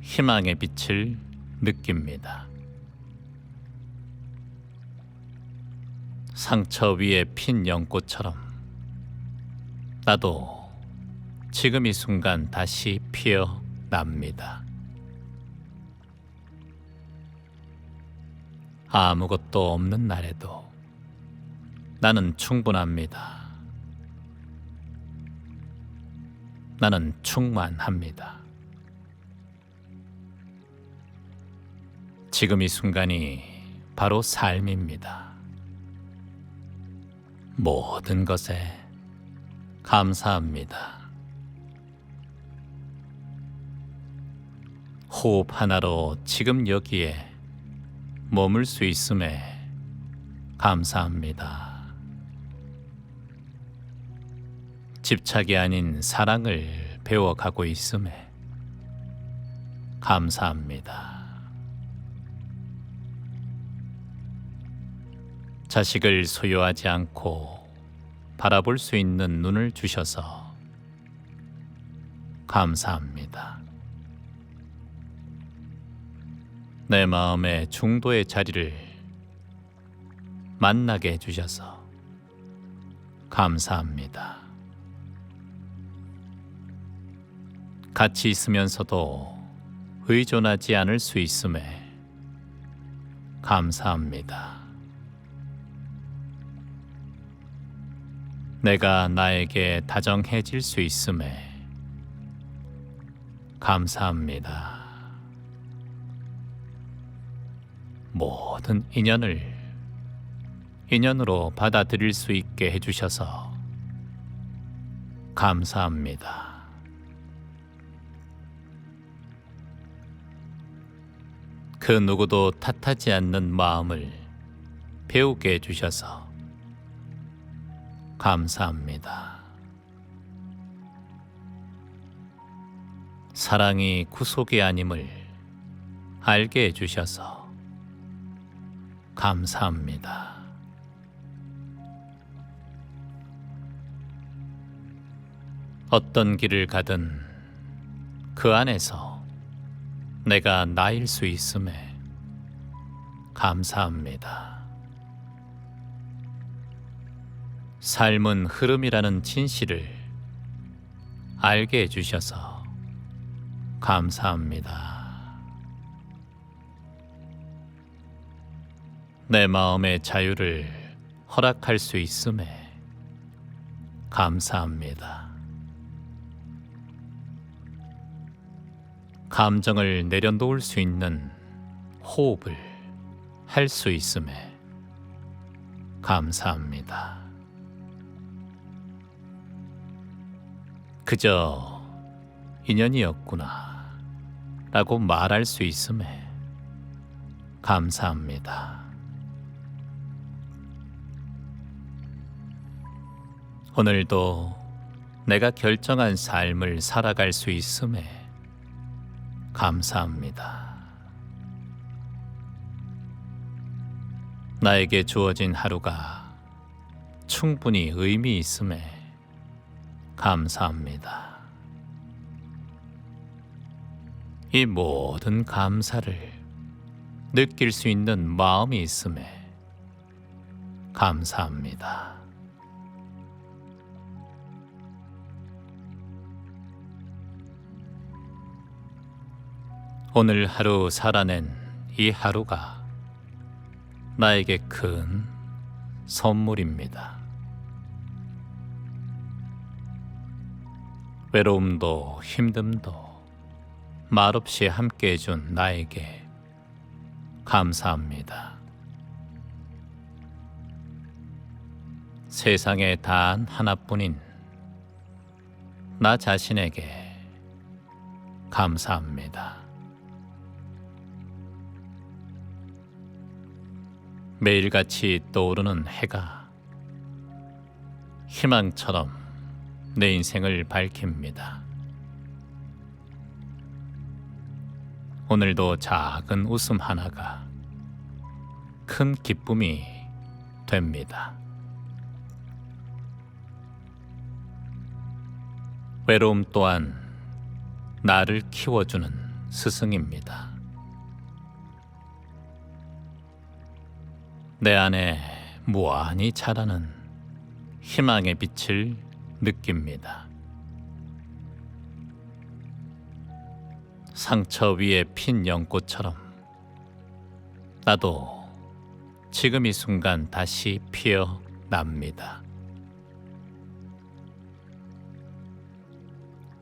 희망의 빛을 느낍니다. 상처 위에 핀 연꽃처럼 나도 지금 이 순간 다시 피어납니다. 아무것도 없는 날에도 나는 충분합니다. 나는 충만합니다. 지금 이 순간이 바로 삶입니다. 모든 것에 감사합니다. 호흡 하나로 지금 여기에 머물 수 있음에 감사합니다. 집착이 아닌 사랑을 배워가고 있음에 감사합니다. 자식을 소유하지 않고 바라볼 수 있는 눈을 주셔서 감사합니다. 내 마음의 중도의 자리를 만나게 해주셔서 감사합니다. 같이 있으면서도 의존하지 않을 수 있음에 감사합니다. 내가 나에게 다정해질 수 있음에 감사합니다. 모든 인연을 인연으로 받아들일 수 있게 해주셔서 감사합니다. 그 누구도 탓하지 않는 마음을 배우게 해주셔서 감사합니다. 사랑이 구속이 아님을 알게 해주셔서 감사합니다. 어떤 길을 가든 그 안에서 내가 나일 수 있음에 감사합니다. 삶은 흐름이라는 진실을 알게 해주셔서 감사합니다. 내 마음의 자유를 허락할 수 있음에 감사합니다. 감정을 내려놓을 수 있는 호흡을 할 수 있음에 감사합니다. 그저 인연이었구나 라고 말할 수 있음에 감사합니다. 오늘도 내가 결정한 삶을 살아갈 수 있음에 감사합니다. 나에게 주어진 하루가 충분히 의미 있음에 감사합니다. 이 모든 감사를 느낄 수 있는 마음이 있음에 감사합니다. 오늘 하루 살아낸 이 하루가 나에게 큰 선물입니다. 외로움도 힘듦도 말없이 함께 해준 나에게 감사합니다. 세상에 단 하나뿐인 나 자신에게 감사합니다. 매일같이 떠오르는 해가 희망처럼 내 인생을 밝힙니다. 오늘도 작은 웃음 하나가 큰 기쁨이 됩니다. 외로움 또한 나를 키워주는 스승입니다. 내 안에 무한히 자라는 희망의 빛을 느낍니다. 상처 위에 핀 연꽃처럼 나도 지금 이 순간 다시 피어납니다.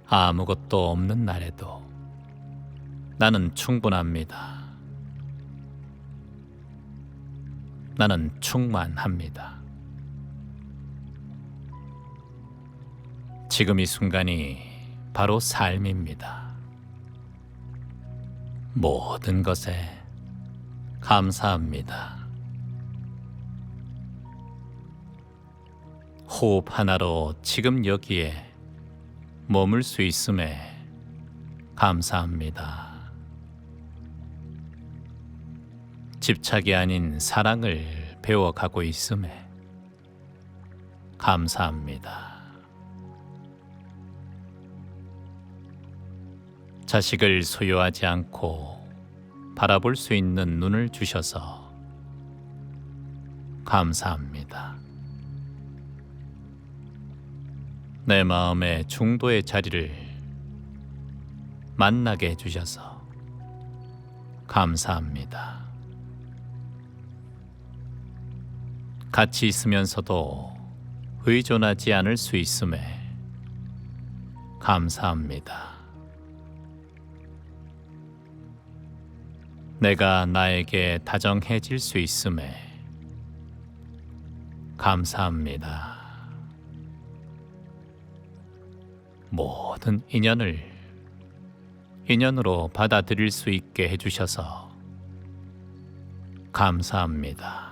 아무것도 없는 날에도 나는 충분합니다. 나는 충만합니다. 지금 이 순간이 바로 삶입니다. 모든 것에 감사합니다. 호흡 하나로 지금 여기에 머물 수 있음에 감사합니다. 집착이 아닌 사랑을 배워가고 있음에 감사합니다. 자식을 소유하지 않고 바라볼 수 있는 눈을 주셔서 감사합니다. 내 마음의 중도의 자리를 만나게 해주셔서 감사합니다. 같이 있으면서도 의존하지 않을 수 있음에 감사합니다. 내가 나에게 다정해질 수 있음에 감사합니다. 모든 인연을 인연으로 받아들일 수 있게 해주셔서 감사합니다.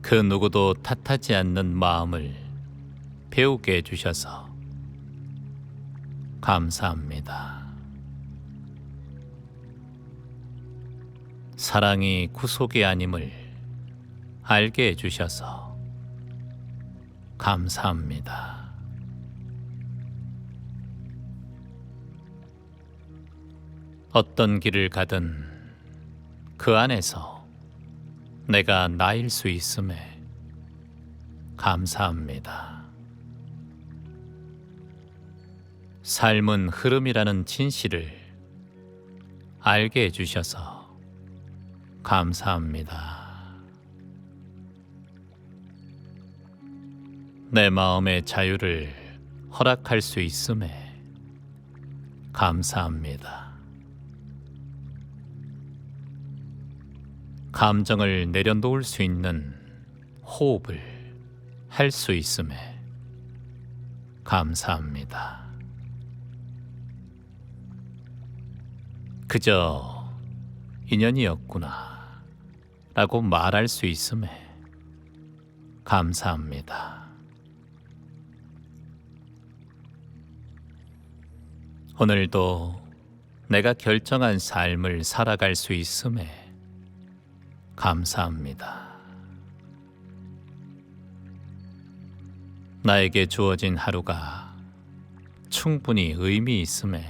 그 누구도 탓하지 않는 마음을 배우게 해주셔서 감사합니다. 사랑이 구속이 아님을 알게 해주셔서 감사합니다. 어떤 길을 가든 그 안에서 내가 나일 수 있음에 감사합니다. 삶은 흐름이라는 진실을 알게 해주셔서 감사합니다. 내 마음의 자유를 허락할 수 있음에 감사합니다. 감정을 내려놓을 수 있는 호흡을 할 수 있음에 감사합니다. 그저 인연이었구나 라고 말할 수 있음에 감사합니다. 오늘도 내가 결정한 삶을 살아갈 수 있음에 감사합니다. 나에게 주어진 하루가 충분히 의미 있음에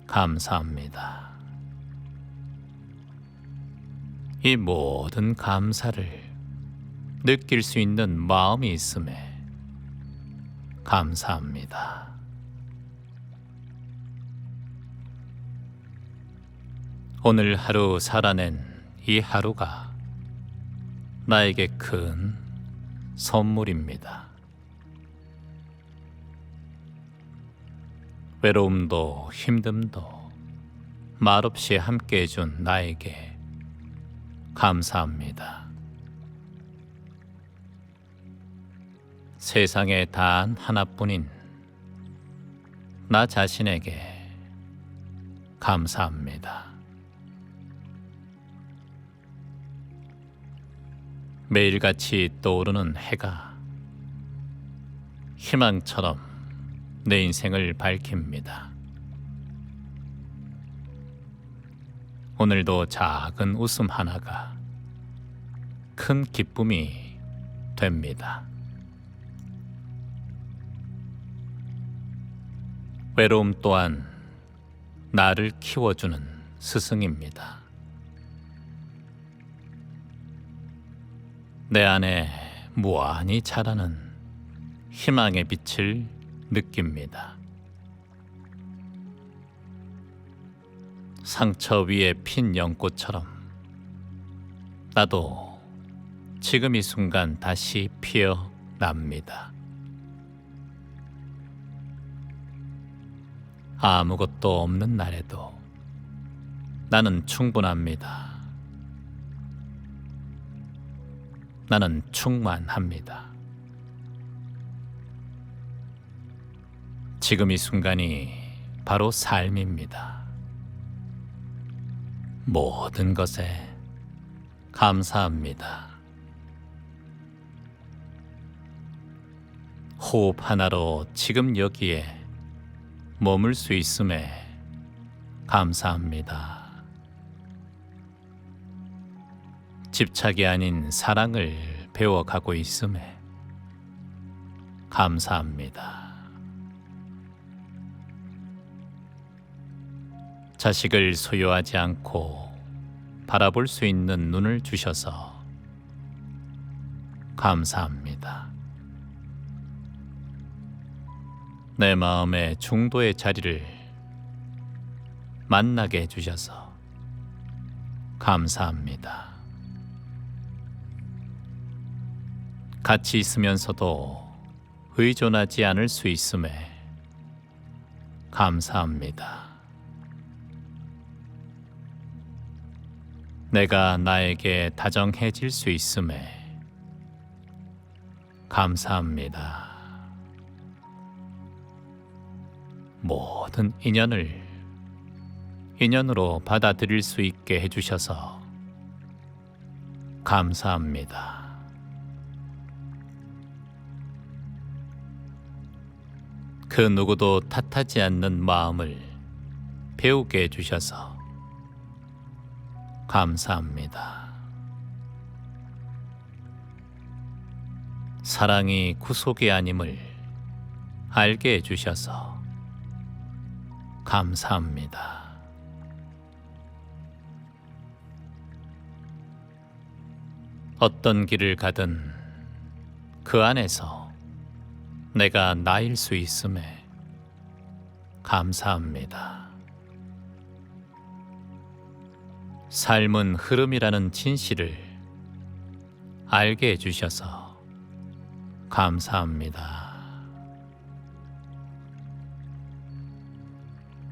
감사합니다. 이 모든 감사를 느낄 수 있는 마음이 있음에 감사합니다. 오늘 하루 살아낸 이 하루가 나에게 큰 선물입니다. 외로움도 힘듦도 말없이 함께 해준 나에게 감사합니다. 세상에 단 하나뿐인 나 자신에게 감사합니다. 매일같이 떠오르는 해가 희망처럼 내 인생을 밝힙니다. 오늘도 작은 웃음 하나가 큰 기쁨이 됩니다. 외로움 또한 나를 키워주는 스승입니다. 내 안에 무한히 자라는 희망의 빛을 느낍니다. 상처 위에 핀 연꽃처럼 나도 지금 이 순간 다시 피어납니다. 아무것도 없는 날에도 나는 충분합니다. 나는 충만합니다. 지금 이 순간이 바로 삶입니다. 모든 것에 감사합니다. 호흡 하나로 지금 여기에 머물 수 있음에 감사합니다. 집착이 아닌 사랑을 배워가고 있음에 감사합니다. 자식을 소유하지 않고 바라볼 수 있는 눈을 주셔서 감사합니다. 내 마음의 중도의 자리를 만나게 해주셔서 감사합니다. 같이 있으면서도 의존하지 않을 수 있음에 감사합니다. 내가 나에게 다정해질 수 있음에 감사합니다. 모든 인연을 인연으로 받아들일 수 있게 해주셔서 감사합니다. 그 누구도 탓하지 않는 마음을 배우게 해주셔서 감사합니다. 사랑이 구속이 아님을 알게 해주셔서 감사합니다. 어떤 길을 가든 그 안에서 내가 나일 수 있음에 감사합니다. 삶은 흐름이라는 진실을 알게 해주셔서 감사합니다.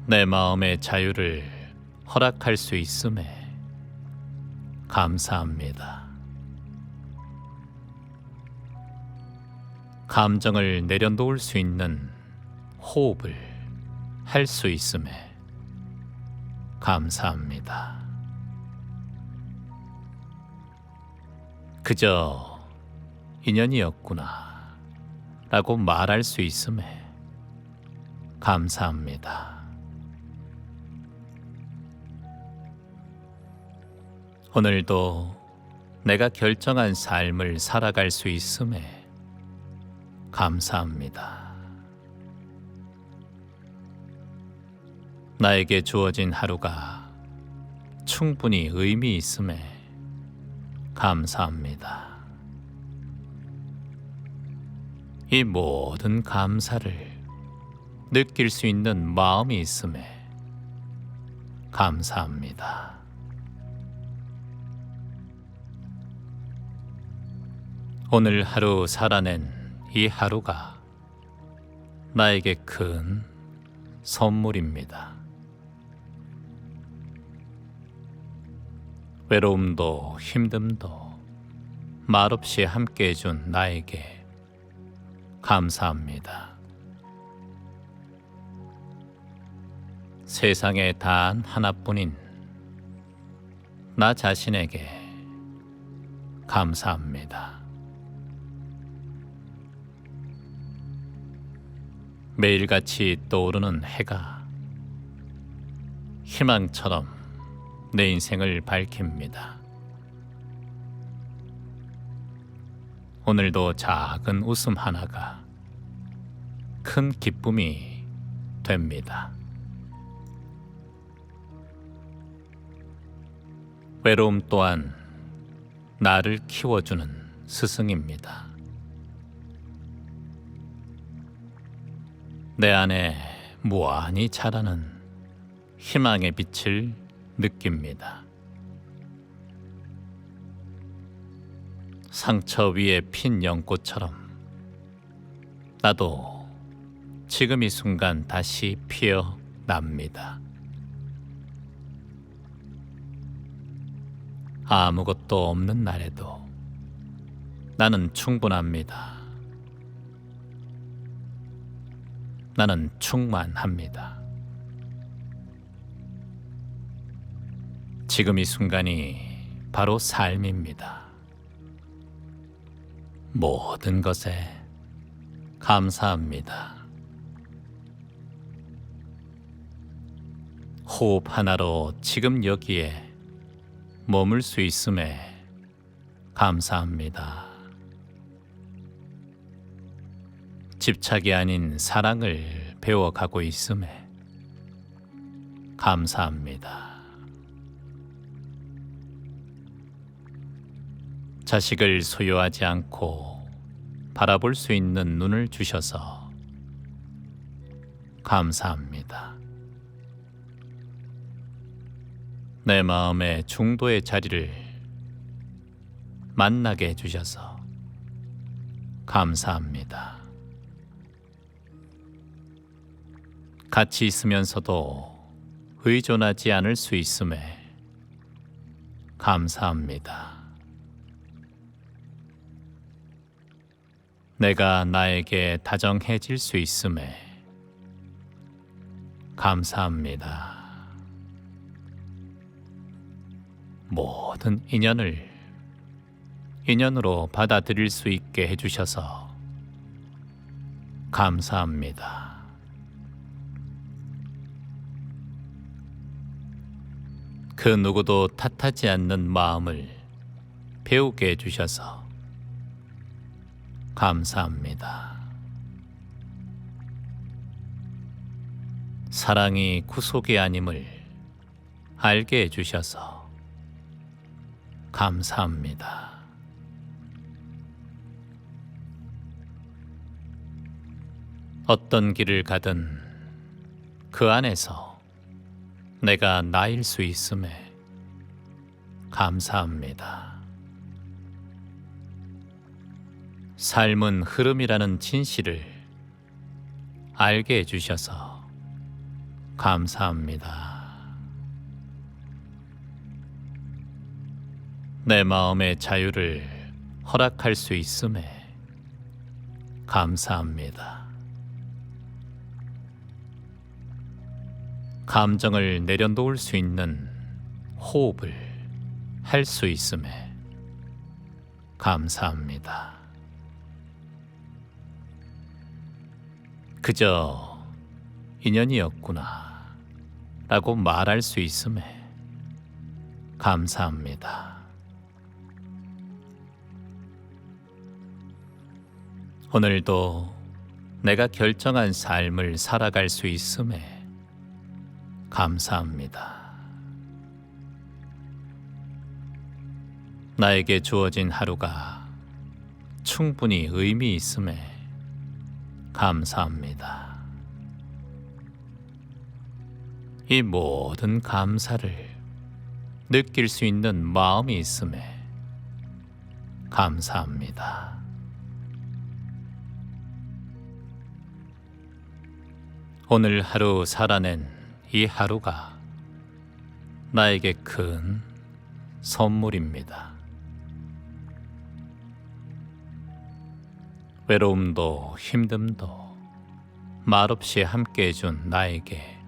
내 마음의 자유를 허락할 수 있음에 감사합니다. 감정을 내려놓을 수 있는 호흡을 할 수 있음에 감사합니다. 그저 인연이었구나 라고 말할 수 있음에 감사합니다. 오늘도 내가 결정한 삶을 살아갈 수 있음에 감사합니다. 나에게 주어진 하루가 충분히 의미 있음에 감사합니다. 이 모든 감사를 느낄 수 있는 마음이 있음에 감사합니다. 오늘 하루 살아낸 이 하루가 나에게 큰 선물입니다. 외로움도 힘듦도 말없이 함께 해준 나에게 감사합니다. 세상에 단 하나뿐인 나 자신에게 감사합니다. 매일같이 떠오르는 해가 희망처럼 내 인생을 밝힙니다. 오늘도 작은 웃음 하나가 큰 기쁨이 됩니다. 외로움 또한 나를 키워주는 스승입니다. 내 안에 무한히 자라는 희망의 빛을 느낍니다. 상처 위에 핀 연꽃처럼 나도 지금 이 순간 다시 피어납니다. 아무것도 없는 날에도 나는 충분합니다. 나는 충만합니다. 지금 이 순간이 바로 삶입니다. 모든 것에 감사합니다. 호흡 하나로 지금 여기에 머물 수 있음에 감사합니다. 집착이 아닌 사랑을 배워가고 있음에 감사합니다. 자식을 소유하지 않고 바라볼 수 있는 눈을 주셔서 감사합니다. 내 마음의 중도의 자리를 만나게 해주셔서 감사합니다. 같이 있으면서도 의존하지 않을 수 있음에 감사합니다. 내가 나에게 다정해질 수 있음에 감사합니다. 모든 인연을 인연으로 받아들일 수 있게 해주셔서 감사합니다. 그 누구도 탓하지 않는 마음을 배우게 해주셔서 감사합니다. 사랑이 구속이 아님을 알게 해주셔서 감사합니다. 어떤 길을 가든 그 안에서 내가 나일 수 있음에 감사합니다. 삶은 흐름이라는 진실을 알게 해주셔서 감사합니다. 내 마음의 자유를 허락할 수 있음에 감사합니다. 감정을 내려놓을 수 있는 호흡을 할 수 있음에 감사합니다. 그저 인연이었구나 라고 말할 수 있음에 감사합니다. 오늘도 내가 결정한 삶을 살아갈 수 있음에 감사합니다. 나에게 주어진 하루가 충분히 의미 있음에 감사합니다. 이 모든 감사를 느낄 수 있는 마음이 있음에 감사합니다. 오늘 하루 살아낸 이 하루가 나에게 큰 선물입니다. 외로움도 힘듦도 말없이 함께 해준 나에게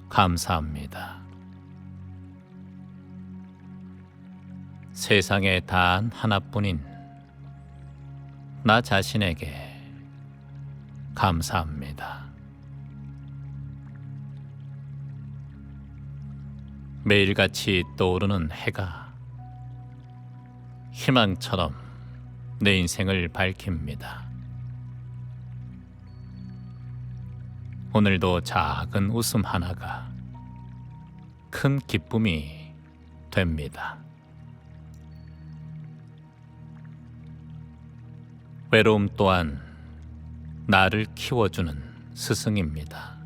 감사합니다. 세상에 단 하나뿐인 나 자신에게 감사합니다. 매일같이 떠오르는 해가 희망처럼 내 인생을 밝힙니다. 오늘도 작은 웃음 하나가 큰 기쁨이 됩니다. 외로움 또한 나를 키워주는 스승입니다.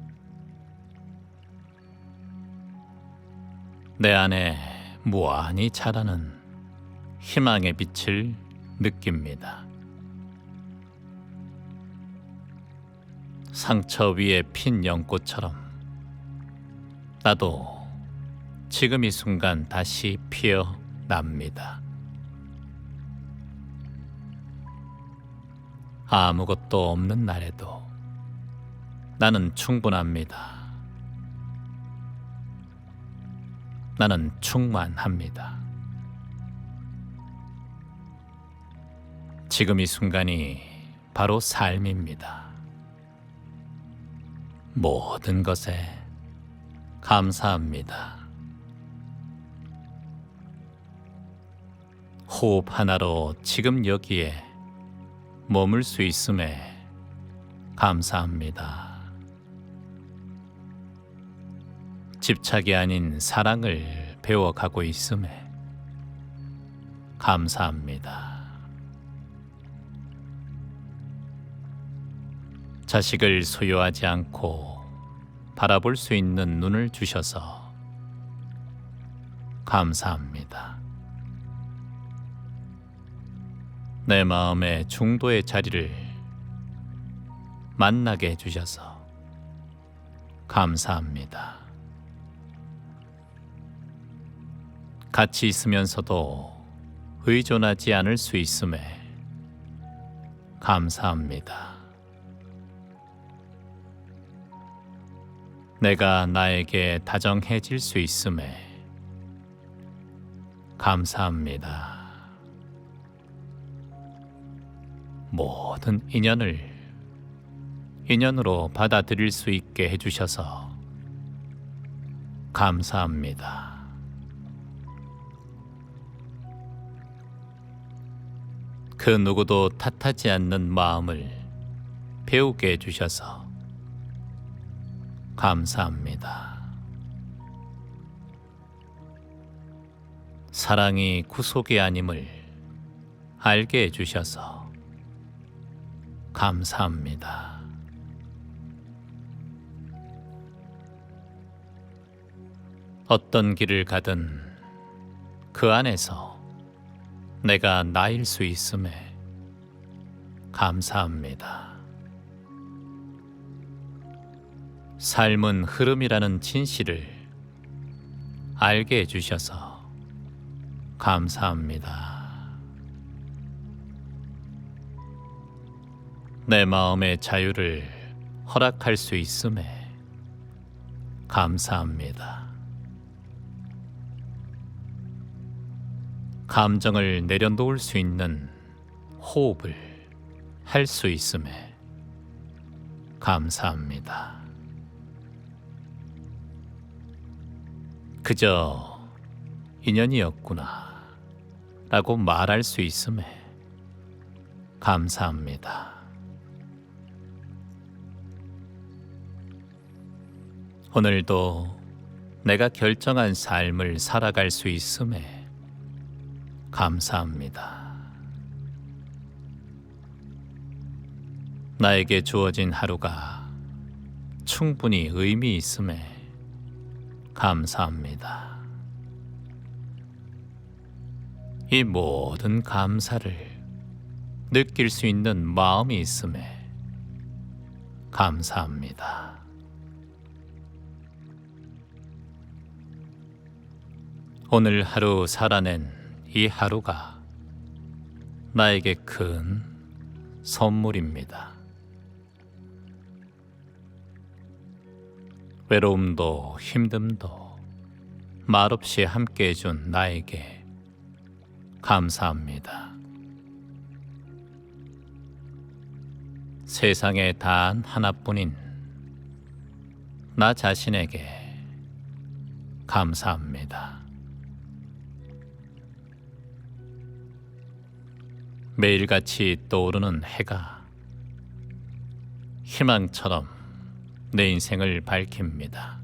내 안에 무한히 자라는 희망의 빛을 느낍니다. 상처 위에 핀 연꽃처럼 나도 지금 이 순간 다시 피어납니다. 아무것도 없는 날에도 나는 충분합니다. 나는 충만합니다. 지금 이 순간이 바로 삶입니다. 모든 것에 감사합니다. 호흡 하나로 지금 여기에 머물 수 있음에 감사합니다. 집착이 아닌 사랑을 배워가고 있음에 감사합니다. 자식을 소유하지 않고 바라볼 수 있는 눈을 주셔서 감사합니다. 내 마음의 중도의 자리를 만나게 해주셔서 감사합니다. 같이 있으면서도 의존하지 않을 수 있음에 감사합니다. 내가 나에게 다정해질 수 있음에 감사합니다. 모든 인연을 인연으로 받아들일 수 있게 해주셔서 감사합니다. 그 누구도 탓하지 않는 마음을 배우게 해주셔서 감사합니다. 사랑이 구속이 아님을 알게 해주셔서 감사합니다. 어떤 길을 가든 그 안에서 내가 나일 수 있음에 감사합니다. 삶은 흐름이라는 진실을 알게 해주셔서 감사합니다. 내 마음의 자유를 허락할 수 있음에 감사합니다. 감정을 내려놓을 수 있는 호흡을 할 수 있음에 감사합니다. 그저 인연이었구나 라고 말할 수 있음에 감사합니다. 오늘도 내가 결정한 삶을 살아갈 수 있음에 감사합니다. 나에게 주어진 하루가 충분히 의미 있음에 감사합니다. 이 모든 감사를 느낄 수 있는 마음이 있음에 감사합니다. 오늘 하루 살아낸 이 하루가 나에게 큰 선물입니다. 외로움도 힘듦도 말없이 함께 해준 나에게 감사합니다. 세상에 단 하나뿐인 나 자신에게 감사합니다. 매일같이 떠오르는 해가 희망처럼 내 인생을 밝힙니다.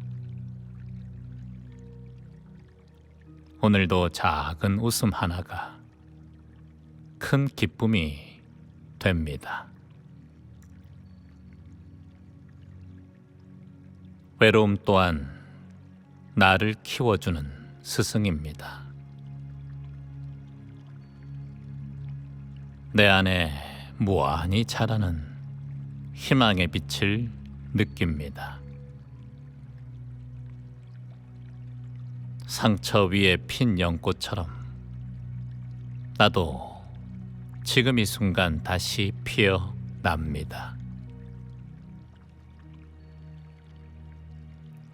오늘도 작은 웃음 하나가 큰 기쁨이 됩니다. 외로움 또한 나를 키워주는 스승입니다. 내 안에 무한히 자라는 희망의 빛을 느낍니다. 상처 위에 핀 연꽃처럼 나도 지금 이 순간 다시 피어납니다.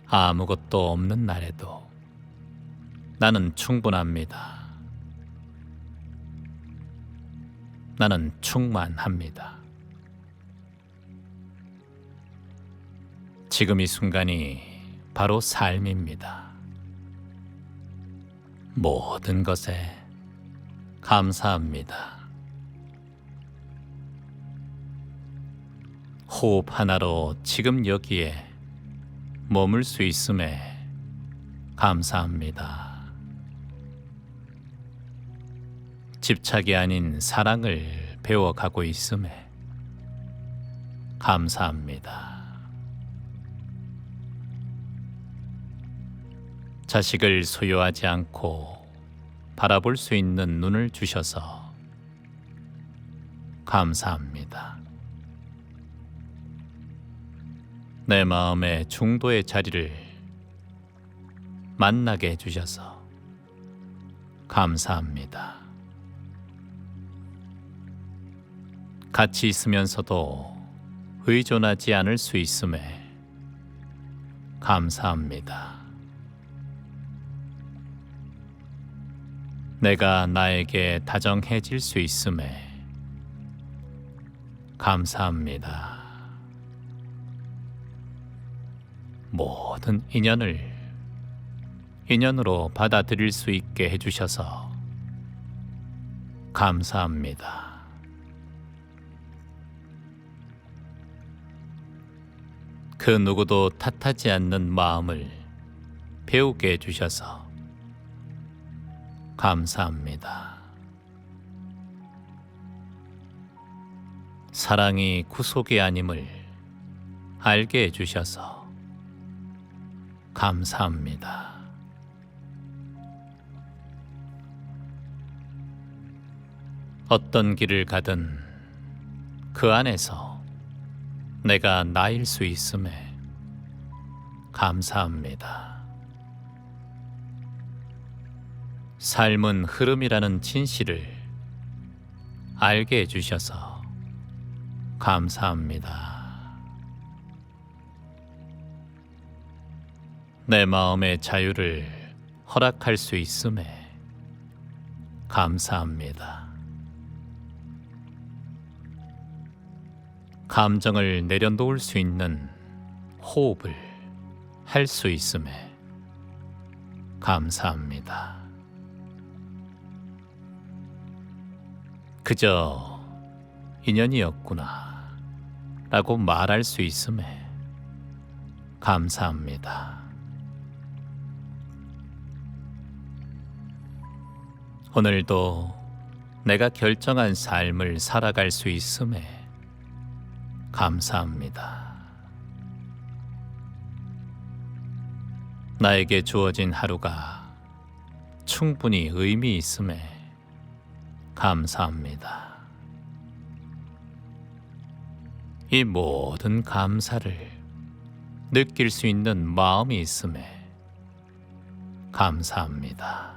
아무것도 없는 날에도 나는 충분합니다. 나는 충만합니다. 지금 이 순간이 바로 삶입니다. 모든 것에 감사합니다. 호흡 하나로 지금 여기에 머물 수 있음에 감사합니다. 집착이 아닌 사랑을 배워가고 있음에 감사합니다. 자식을 소유하지 않고 바라볼 수 있는 눈을 주셔서 감사합니다. 내 마음의 중도의 자리를 만나게 해주셔서 감사합니다. 같이 있으면서도 의존하지 않을 수 있음에 감사합니다. 내가 나에게 다정해질 수 있음에 감사합니다. 모든 인연을 인연으로 받아들일 수 있게 해주셔서 감사합니다. 그 누구도 탓하지 않는 마음을 배우게 해주셔서 감사합니다. 사랑이 구속이 아님을 알게 해주셔서 감사합니다. 어떤 길을 가든 그 안에서 내가 나일 수 있음에 감사합니다. 삶은 흐름이라는 진실을 알게 해주셔서 감사합니다. 내 마음의 자유를 허락할 수 있음에 감사합니다. 감정을 내려놓을 수 있는 호흡을 할 수 있음에 감사합니다. 그저 인연이었구나 라고 말할 수 있음에 감사합니다. 오늘도 내가 결정한 삶을 살아갈 수 있음에 감사합니다. 나에게 주어진 하루가 충분히 의미 있음에 감사합니다. 이 모든 감사를 느낄 수 있는 마음이 있음에 감사합니다.